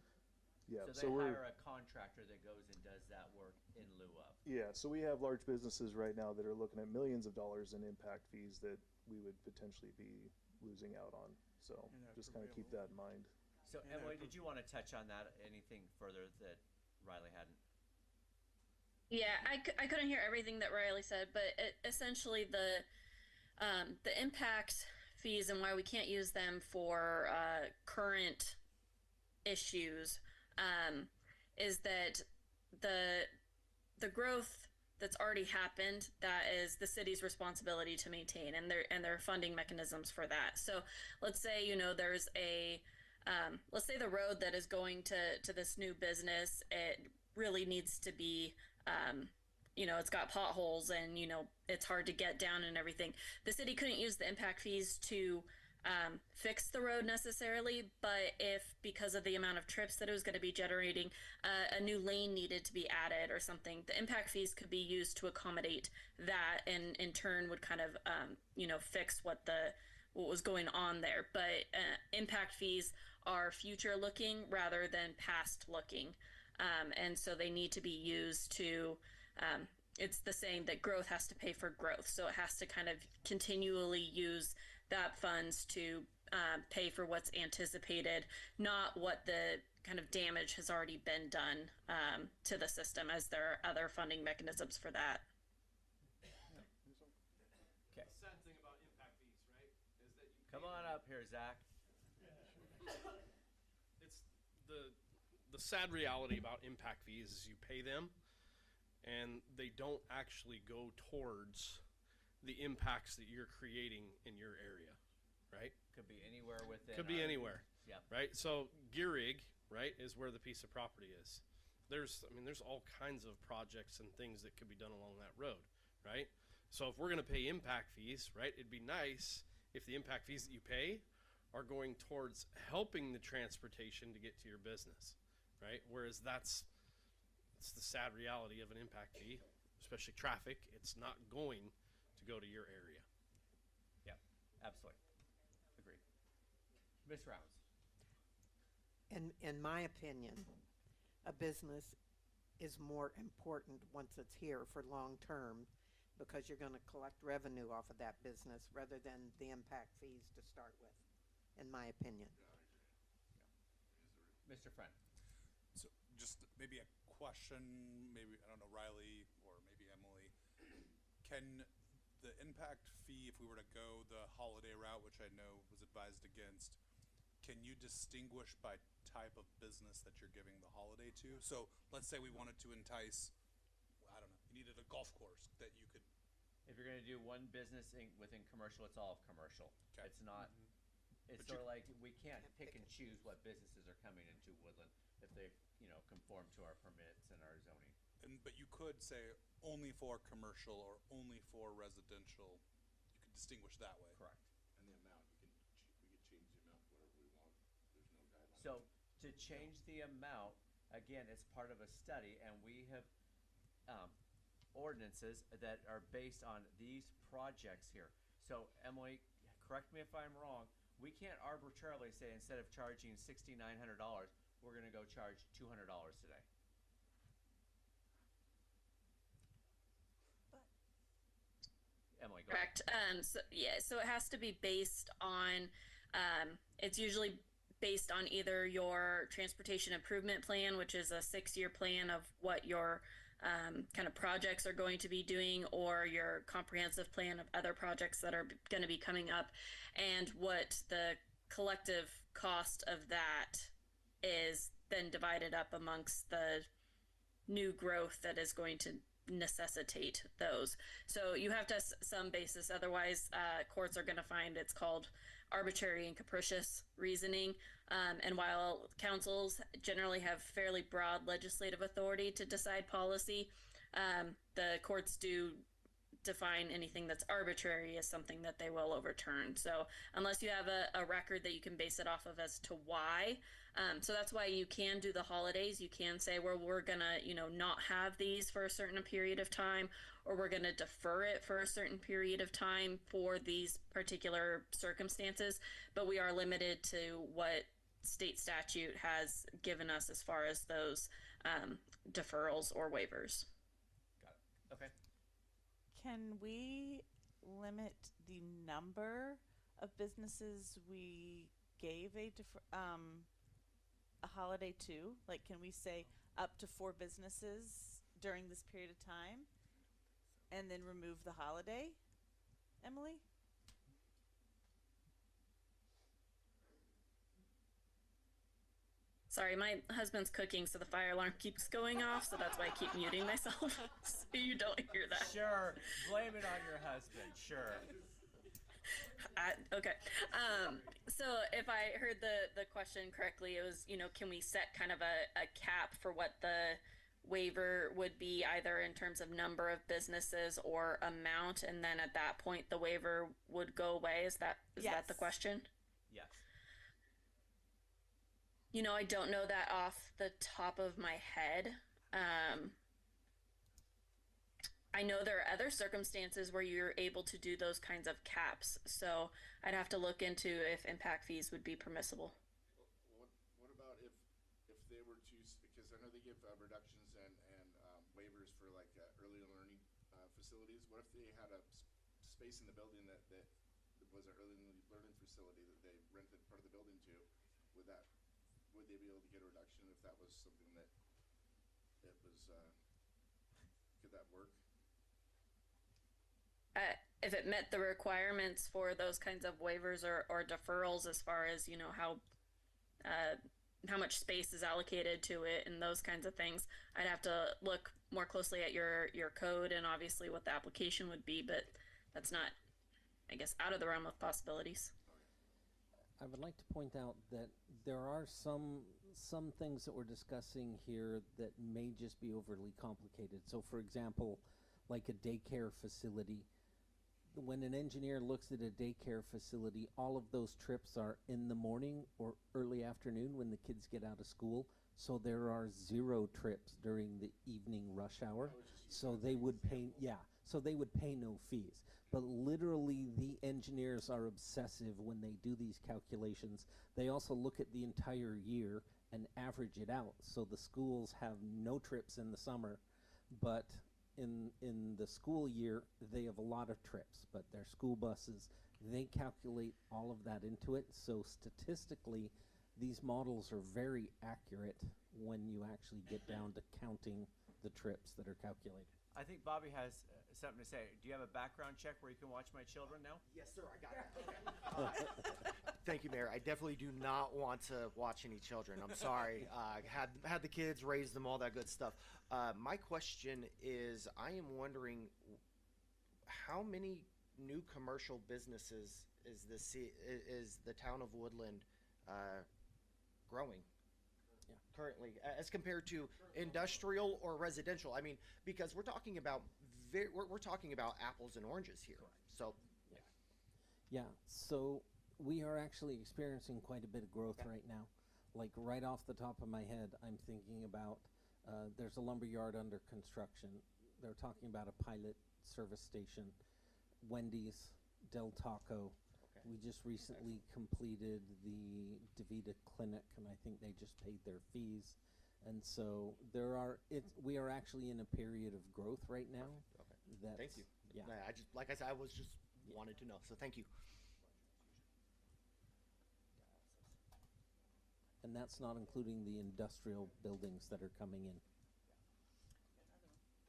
Yeah, So they hire a contractor that goes and does that work in lieu of. Yeah, so we have large businesses right now that are looking at millions of dollars in impact fees that we would potentially be losing out on. So just kind of keep that in mind. So Emily, did you want to touch on that? Anything further that Riley hadn't? Yeah, I couldn't hear everything that Riley said, but essentially the impact fees and why we can't use them for current issues is that the growth that's already happened, that is the city's responsibility to maintain, and there are funding mechanisms for that. So let's say there's let's say the road that is going to this new business, it really needs to be it's got potholes and it's hard to get down and everything. The city couldn't use the impact fees to fix the road necessarily, but if because of the amount of trips that it was going to be generating, a new lane needed to be added or something, the impact fees could be used to accommodate that, and in turn would kind of fix what was going on there. But impact fees are future looking rather than past looking, and so they need to be used to it's the saying that growth has to pay for growth, so it has to kind of continually use that funds to pay for what's anticipated, not what the kind of damage has already been done to the system, as there are other funding mechanisms for that. Okay. The sad thing about impact fees, right, is that you Come on up here, Zach. It's the sad reality about impact fees is you pay them, and they don't actually go towards the impacts that you're creating in your area, right? Could be anywhere within. Could be anywhere. Yeah. Right. So Gehrig, right, is where the piece of property is. There's all kinds of projects and things that could be done along that road, right? So if we're going to pay impact fees, right, it'd be nice if the impact fees that you pay are going towards helping the transportation to get to your business, right? Whereas it's the sad reality of an impact fee, especially traffic. It's not going to go to your area. Yeah, absolutely. Agreed. Ms. Rounds. In my opinion, a business is more important once it's here for long term, because you're going to collect revenue off of that business rather than the impact fees to start with, in my opinion. Mr. Friend. So just maybe a question, maybe, I don't know, Riley or maybe Emily. Can the impact fee, if we were to go the holiday route, which I know was advised against, can you distinguish by type of business that you're giving the holiday to? So let's say we wanted to entice, I don't know, you needed a golf course that you could. If you're going to do one business within commercial, it's all commercial. Okay. It's not. It's sort of like we can't pick and choose what businesses are coming into Woodland if they, conform to our permits and our zoning. But you could say only for commercial or only for residential. You could distinguish that way. Correct. And the amount, we could change the amount whatever we want. There's no guideline. So to change the amount, again, it's part of a study, and we have ordinances that are based on these projects here. So Emily, correct me if I'm wrong, we can't arbitrarily say instead of charging $6,900, we're gonna go charge $200 today. Emily, go Correct. So it has to be based on, it's usually based on either your transportation improvement plan, which is a 6-year plan of what your kind of projects are going to be doing, or your comprehensive plan of other projects that are going to be coming up, and what the collective cost of that is then divided up amongst the new growth that is going to necessitate those. So you have to have some basis, otherwise courts are going to find it's called arbitrary and capricious reasoning. And while councils generally have fairly broad legislative authority to decide policy, the courts do define anything that's arbitrary as something that they will overturn. So unless you have a record that you can base it off of as to why, so that's why you can do the holidays. You can say, well, we're gonna, not have these for a certain period of time, or we're gonna defer it for a certain period of time for these particular circumstances. But we are limited to what state statute has given us as far as those deferrals or waivers. Got it. Okay. Can we limit the number of businesses we gave a holiday to? Like, can we say up to 4 businesses during this period of time and then remove the holiday? Emily? Sorry, my husband's cooking, so the fire alarm keeps going off, so that's why I keep muting myself, so you don't hear that. Sure, blame it on your husband, sure. Okay. So if I heard the question correctly, it was, can we set kind of a cap for what the waiver would be, either in terms of number of businesses or amount, and then at that point the waiver would go away? Is that the question? Yes. I don't know that off the top of my head. I know there are other circumstances where you're able to do those kinds of caps, so I'd have to look into if impact fees would be permissible. What about if they were to, because I know they give reductions and waivers for like early learning facilities. What if they had a space in the building that was an early learning facility that they rented part of the building to? Would they be able to get a reduction if that was something that it was, could that work? If it met the requirements for those kinds of waivers or deferrals, as far as how much space is allocated to it and those kinds of things, I'd have to look more closely at your code and obviously what the application would be, but that's not, I guess, out of the realm of possibilities. I would like to point out that there are some things that we're discussing here that may just be overly complicated. So for example, like a daycare facility, when an engineer looks at a daycare facility, all of those trips are in the morning or early afternoon when the kids get out of school. So there are 0 trips during the evening rush hour. So they would pay, so they would pay no fees. But literally the engineers are obsessive when they do these calculations. They also look at the entire year and average it out. So the schools have no trips in the summer, but in the school year, they have a lot of trips, but their school buses, they calculate all of that into it. So statistically, these models are very accurate when you actually get down to counting the trips that are calculated. I think Bobby has something to say. Do you have a background check where you can watch my children now? Yes, sir, I got it. Okay. Thank you, Mayor. I definitely do not want to watch any children. I'm sorry. Had the kids, raised them, all that good stuff. My question is, I am wondering how many new commercial businesses is the town of Woodland growing currently, as compared to industrial or residential? I mean, because we're talking about we're talking about apples and oranges here. So yeah, so we are actually experiencing quite a bit of growth right now. Like right off the top of my head, I'm thinking about there's a lumber yard under construction. They're talking about a pilot service station, Wendy's, Del Taco, We just recently completed the DeVita clinic, and I think they just paid their fees. And so we are actually in a period of growth right now. Okay. Thank you. Yeah. I just, like I said, I was just wanted to know. So thank you. And that's not including the industrial buildings that are coming in.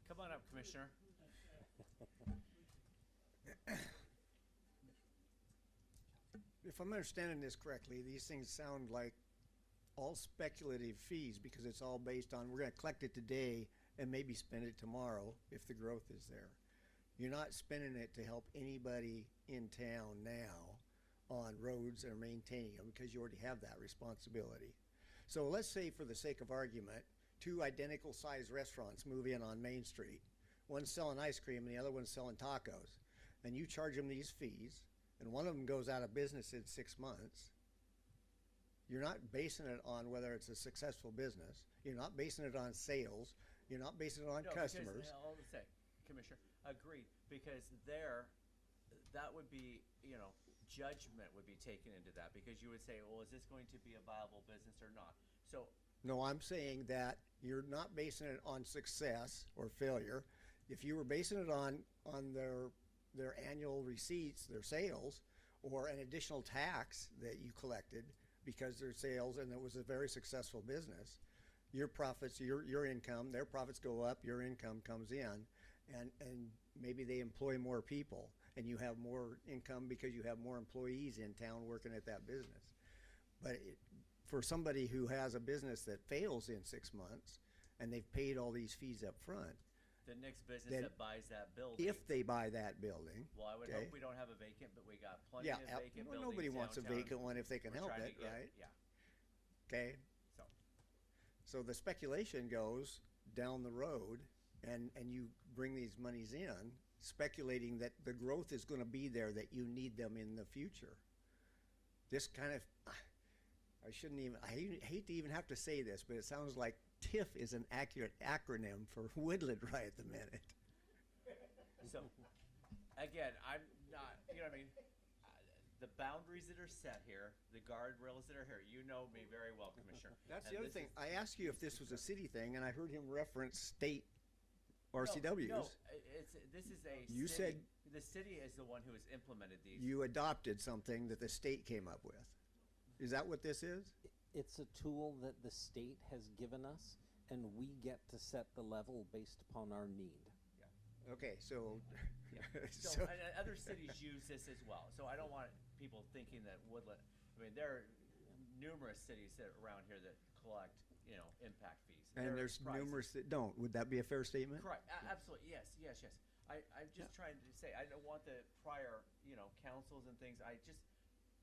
Come on up, Commissioner. If I'm understanding this correctly, these things sound like all speculative fees because it's all based on, we're going to collect it today and maybe spend it tomorrow if the growth is there. You're not spending it to help anybody in town now on roads or maintaining them because you already have that responsibility. So let's say, for the sake of argument, two identical sized restaurants move in on Main Street. One's selling ice cream and the other one's selling tacos. And you charge them these fees, and one of them goes out of business in 6 months. You're not basing it on whether it's a successful business. You're not basing it on sales. You're not basing it on customers. Because, I'll say, Commissioner, agreed, because that would be, judgment would be taken into that, because you would say, well, is this going to be a viable business or not? So. No, I'm saying that you're not basing it on success or failure. If you were basing it on their annual receipts, their sales, or an additional tax that you collected because their sales and it was a very successful business, your profits, your income, their profits go up, your income comes in, and maybe they employ more people and you have more income because you have more employees in town working at that business. But for somebody who has a business that fails in 6 months and they've paid all these fees up front, the next business that buys that building. If they buy that building. Well, I would hope we don't have a vacant, but we got plenty of vacant buildings. Nobody wants a vacant one if they can help it, right? Yeah. Okay. So the speculation goes down the road, and you bring these monies in, speculating that the growth is going to be there, that you need them in the future. This kind of, I hate to even have to say this, but it sounds like TIF is an accurate acronym for Woodland right at the minute. So, again, I'm not, the boundaries that are set here, the guardrails that are here, you know me very well, Commissioner. That's the other thing. I asked you if this was a city thing, and I heard him reference state RCWs. No, this is a You city. said the city is the one who has implemented these. you adopted something that the state came up with. Is that what this is? It's a tool that the state has given us, and we get to set the level based upon our need. Yeah. Okay, so. So and other cities use this as well. So I don't want people thinking that Woodland. There are numerous cities around here that collect, impact fees. And there's numerous that don't. Would that be a fair statement? Correct. Absolutely. Yes. I'm just trying to say, I don't want the prior, councils and things. I just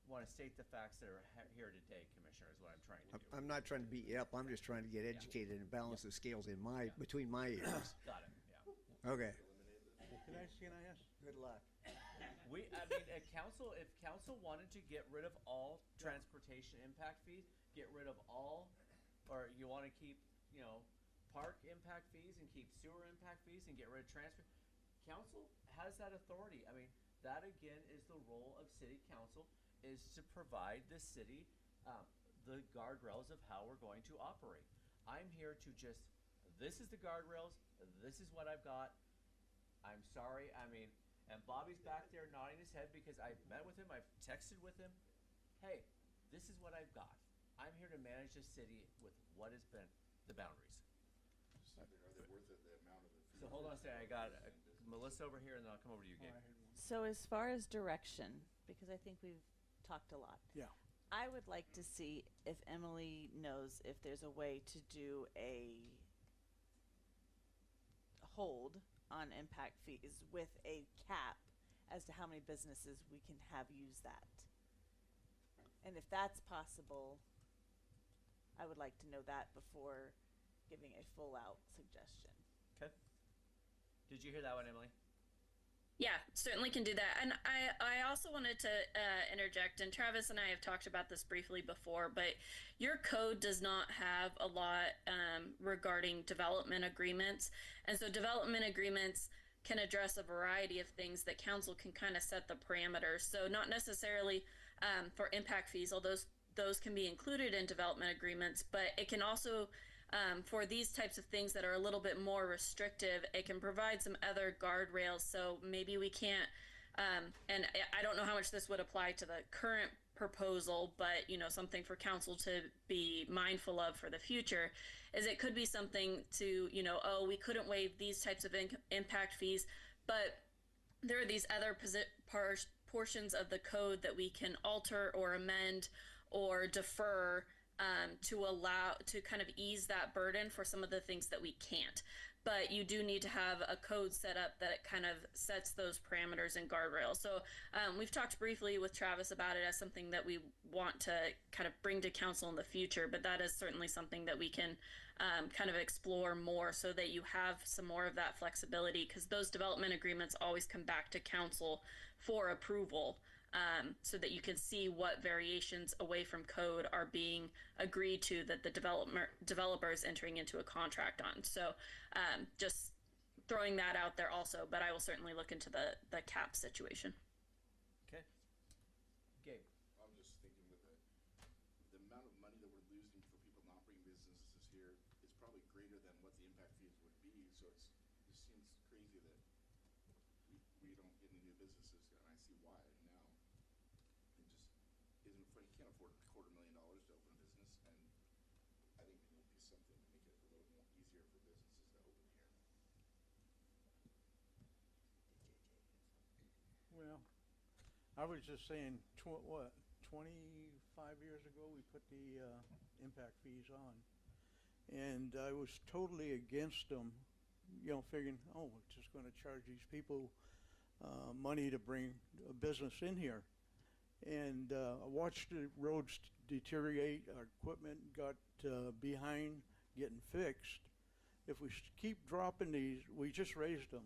want to state the facts that are here today, Commissioner, is what I'm trying to do. I'm not trying to beat you up. I'm just trying to get educated and balance the scales between my ears. Got it. Yeah. Okay. Can I ask? Good luck. If council wanted to get rid of all transportation impact fees, get rid of all, or you want to keep, park impact fees and keep sewer impact fees and get rid of transfer, council has that authority. That again is the role of city council, is to provide the city the guardrails of how we're going to operate. I'm here to this is the guardrails, this is what I've got. I'm sorry, and Bobby's back there nodding his head because I've met with him, I've texted with him. Hey, this is what I've got. I'm here to manage the city with what has been the boundaries. Are they worth it, the amount of the fee? So hold on a second, I got Melissa over here and then I'll come over to you again. So as far as direction, because I think we've talked a lot. Yeah. I would like to see if Emily knows if there's a way to do a hold on impact fees with a cap as to how many businesses we can have use that. And if that's possible, I would like to know that before giving a full out suggestion. Okay. Did you hear that one, Emily? Yeah, certainly can do that. And I also wanted to interject, and Travis and I have talked about this briefly before, but your code does not have a lot regarding development agreements. And so development agreements can address a variety of things that council can kind of set the parameters. So not necessarily for impact fees, although those can be included in development agreements, but it can also, for these types of things that are a little bit more restrictive, it can provide some other guardrails. So maybe we can't, and I don't know how much this would apply to the current proposal, but something for council to be mindful of for the future is it could be something to, oh, we couldn't waive these types of impact fees, but there are these other portions of the code that we can alter or amend or defer to kind of ease that burden for some of the things that we can't. But you do need to have a code set up that kind of sets those parameters and guardrails. So we've talked briefly with Travis about it as something that we want to kind of bring to council in the future, but that is certainly something that we can kind of explore more so that you have some more of that flexibility, because those development agreements always come back to council for approval. So that you can see what variations away from code are being agreed to that the developer is entering into a contract on. So just throwing that out there also, but I will certainly look into the cap situation. Okay. Gabe. I'm just thinking with the amount of money that we're losing for people not bringing businesses here is probably greater than what the impact fees would be. So it just seems crazy that we don't get any new businesses, and I see why now. Isn't funny. You can't afford $250,000 to open a business, and I think there needs to be something to make it a little more easier for businesses to open here. Well, I was just saying, 25 years ago, we put the impact fees on, and I was totally against them, figuring, oh, we're just going to charge these people money to bring a business in here. And I watched the roads deteriorate. Our equipment got behind getting fixed. If we keep dropping these, we just raised them,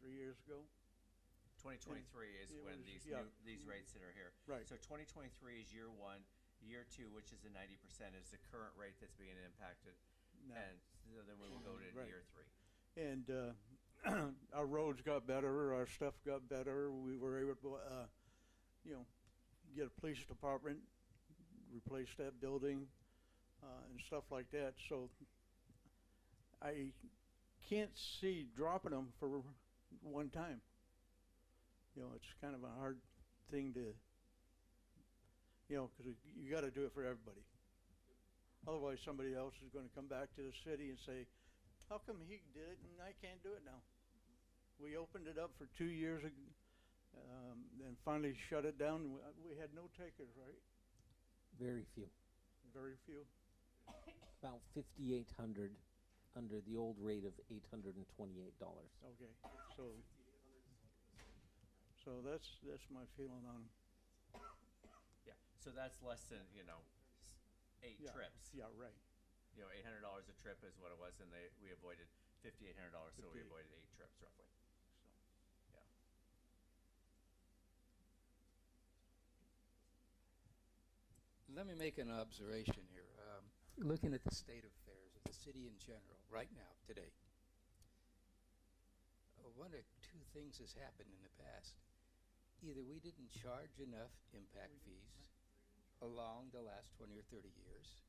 3 years ago? 2023 is when these rates that are here. Right. So 2023 is year one. Year two, which is the 90%, is the current rate that's being impacted. No. And so then we will go to year three. And our roads got better. Our stuff got better. We were able to get a police department, replace that building, and stuff like that. So I can't see dropping them for one time. It's kind of a hard thing to, because you got to do it for everybody. Otherwise, somebody else is going to come back to the city and say, how come he did it and I can't do it now? We opened it up for 2 years ago. And finally shut it down. We had no takers, right? Very few. Very few. About 5,800 under the old rate of $828. Okay, so that's my feeling on them. Yeah, so that's less than 8 trips. Yeah, right. $800 a trip is what it was, and we avoided $5,800, so we avoided 8 trips roughly. Let me make an observation here. Looking at the state of affairs of the city in general, right now, today, one of two things has happened in the past. Either we didn't charge enough impact fees along the last 20 or 30 years,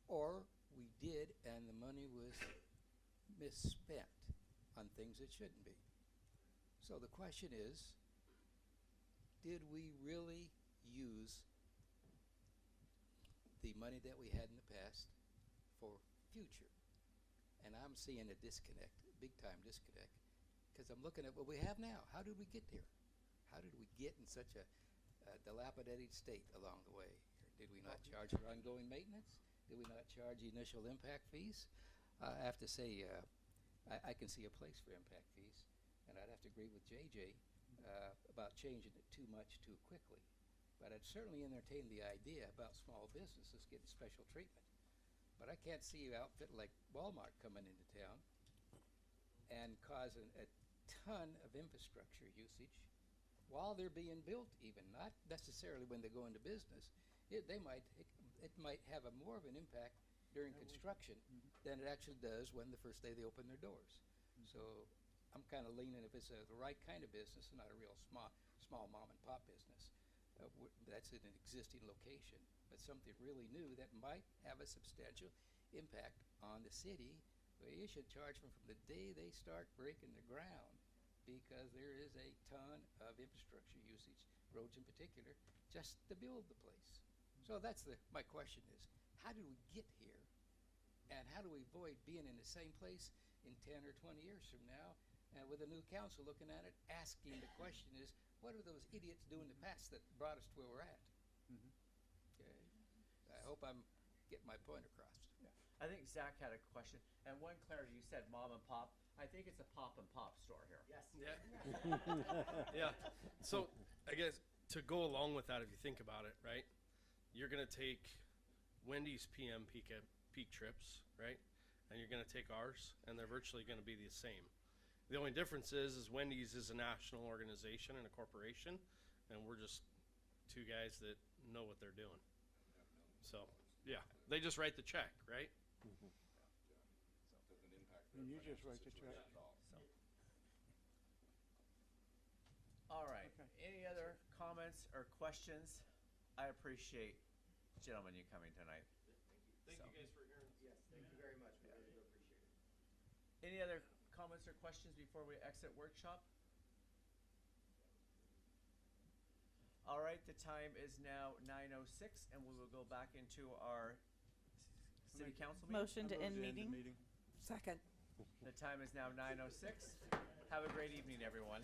or we did and the money was misspent on things it shouldn't be. So the question is, did we really use the money that we had in the past for future? And I'm seeing a disconnect, a big time disconnect, because I'm looking at what we have now. How did we get here? How did we get in such a dilapidated state along the way? Did we not charge for ongoing maintenance? Did we not charge initial impact fees? I have to say, I can see a place for impact fees, and I'd have to agree with JJ about changing it too much too quickly. But I'd certainly entertain the idea about small businesses getting special treatment. But I can't see an outfit like Walmart coming into town and causing a ton of infrastructure usage while they're being built, even not necessarily when they go into business. It might have more of an impact during construction than it actually does when the first day they open their doors. So I'm kind of leaning if it's the right kind of business, not a real small mom and pop business. That's in an existing location, but something really new that might have a substantial impact on the city. Well, you should charge them from the day they start breaking the ground, because there is a ton of infrastructure usage, roads in particular, just to build the place. So that's my question is, how did we get here? And how do we avoid being in the same place in 10 or 20 years from now, with a new council looking at it, asking the question is, what are those idiots doing in the past that brought us to where we're at? Okay. I hope I'm getting my point across. I think Zach had a question, and one clarity, you said mom and pop. I think it's a pop and pop store here. Yes. Yeah. So I guess to go along with that, if you think about it, right, you're going to take Wendy's PM peak trips, right, and you're going to take ours, and they're virtually going to be the same. The only difference is Wendy's is a national organization and a corporation, and we're just two guys that know what they're doing. So, yeah, they just write the check, right? And you just write the check. All right. Any other comments or questions? I appreciate, gentlemen, you coming tonight. Thank you guys for hearing us. Yes, thank you very much. We really do appreciate it. Any other comments or questions before we exit workshop? All right, the time is now 9:06, and we will go back into our city council meeting. Motion to end meeting. Second. The time is now 9:06. Have a great evening, everyone.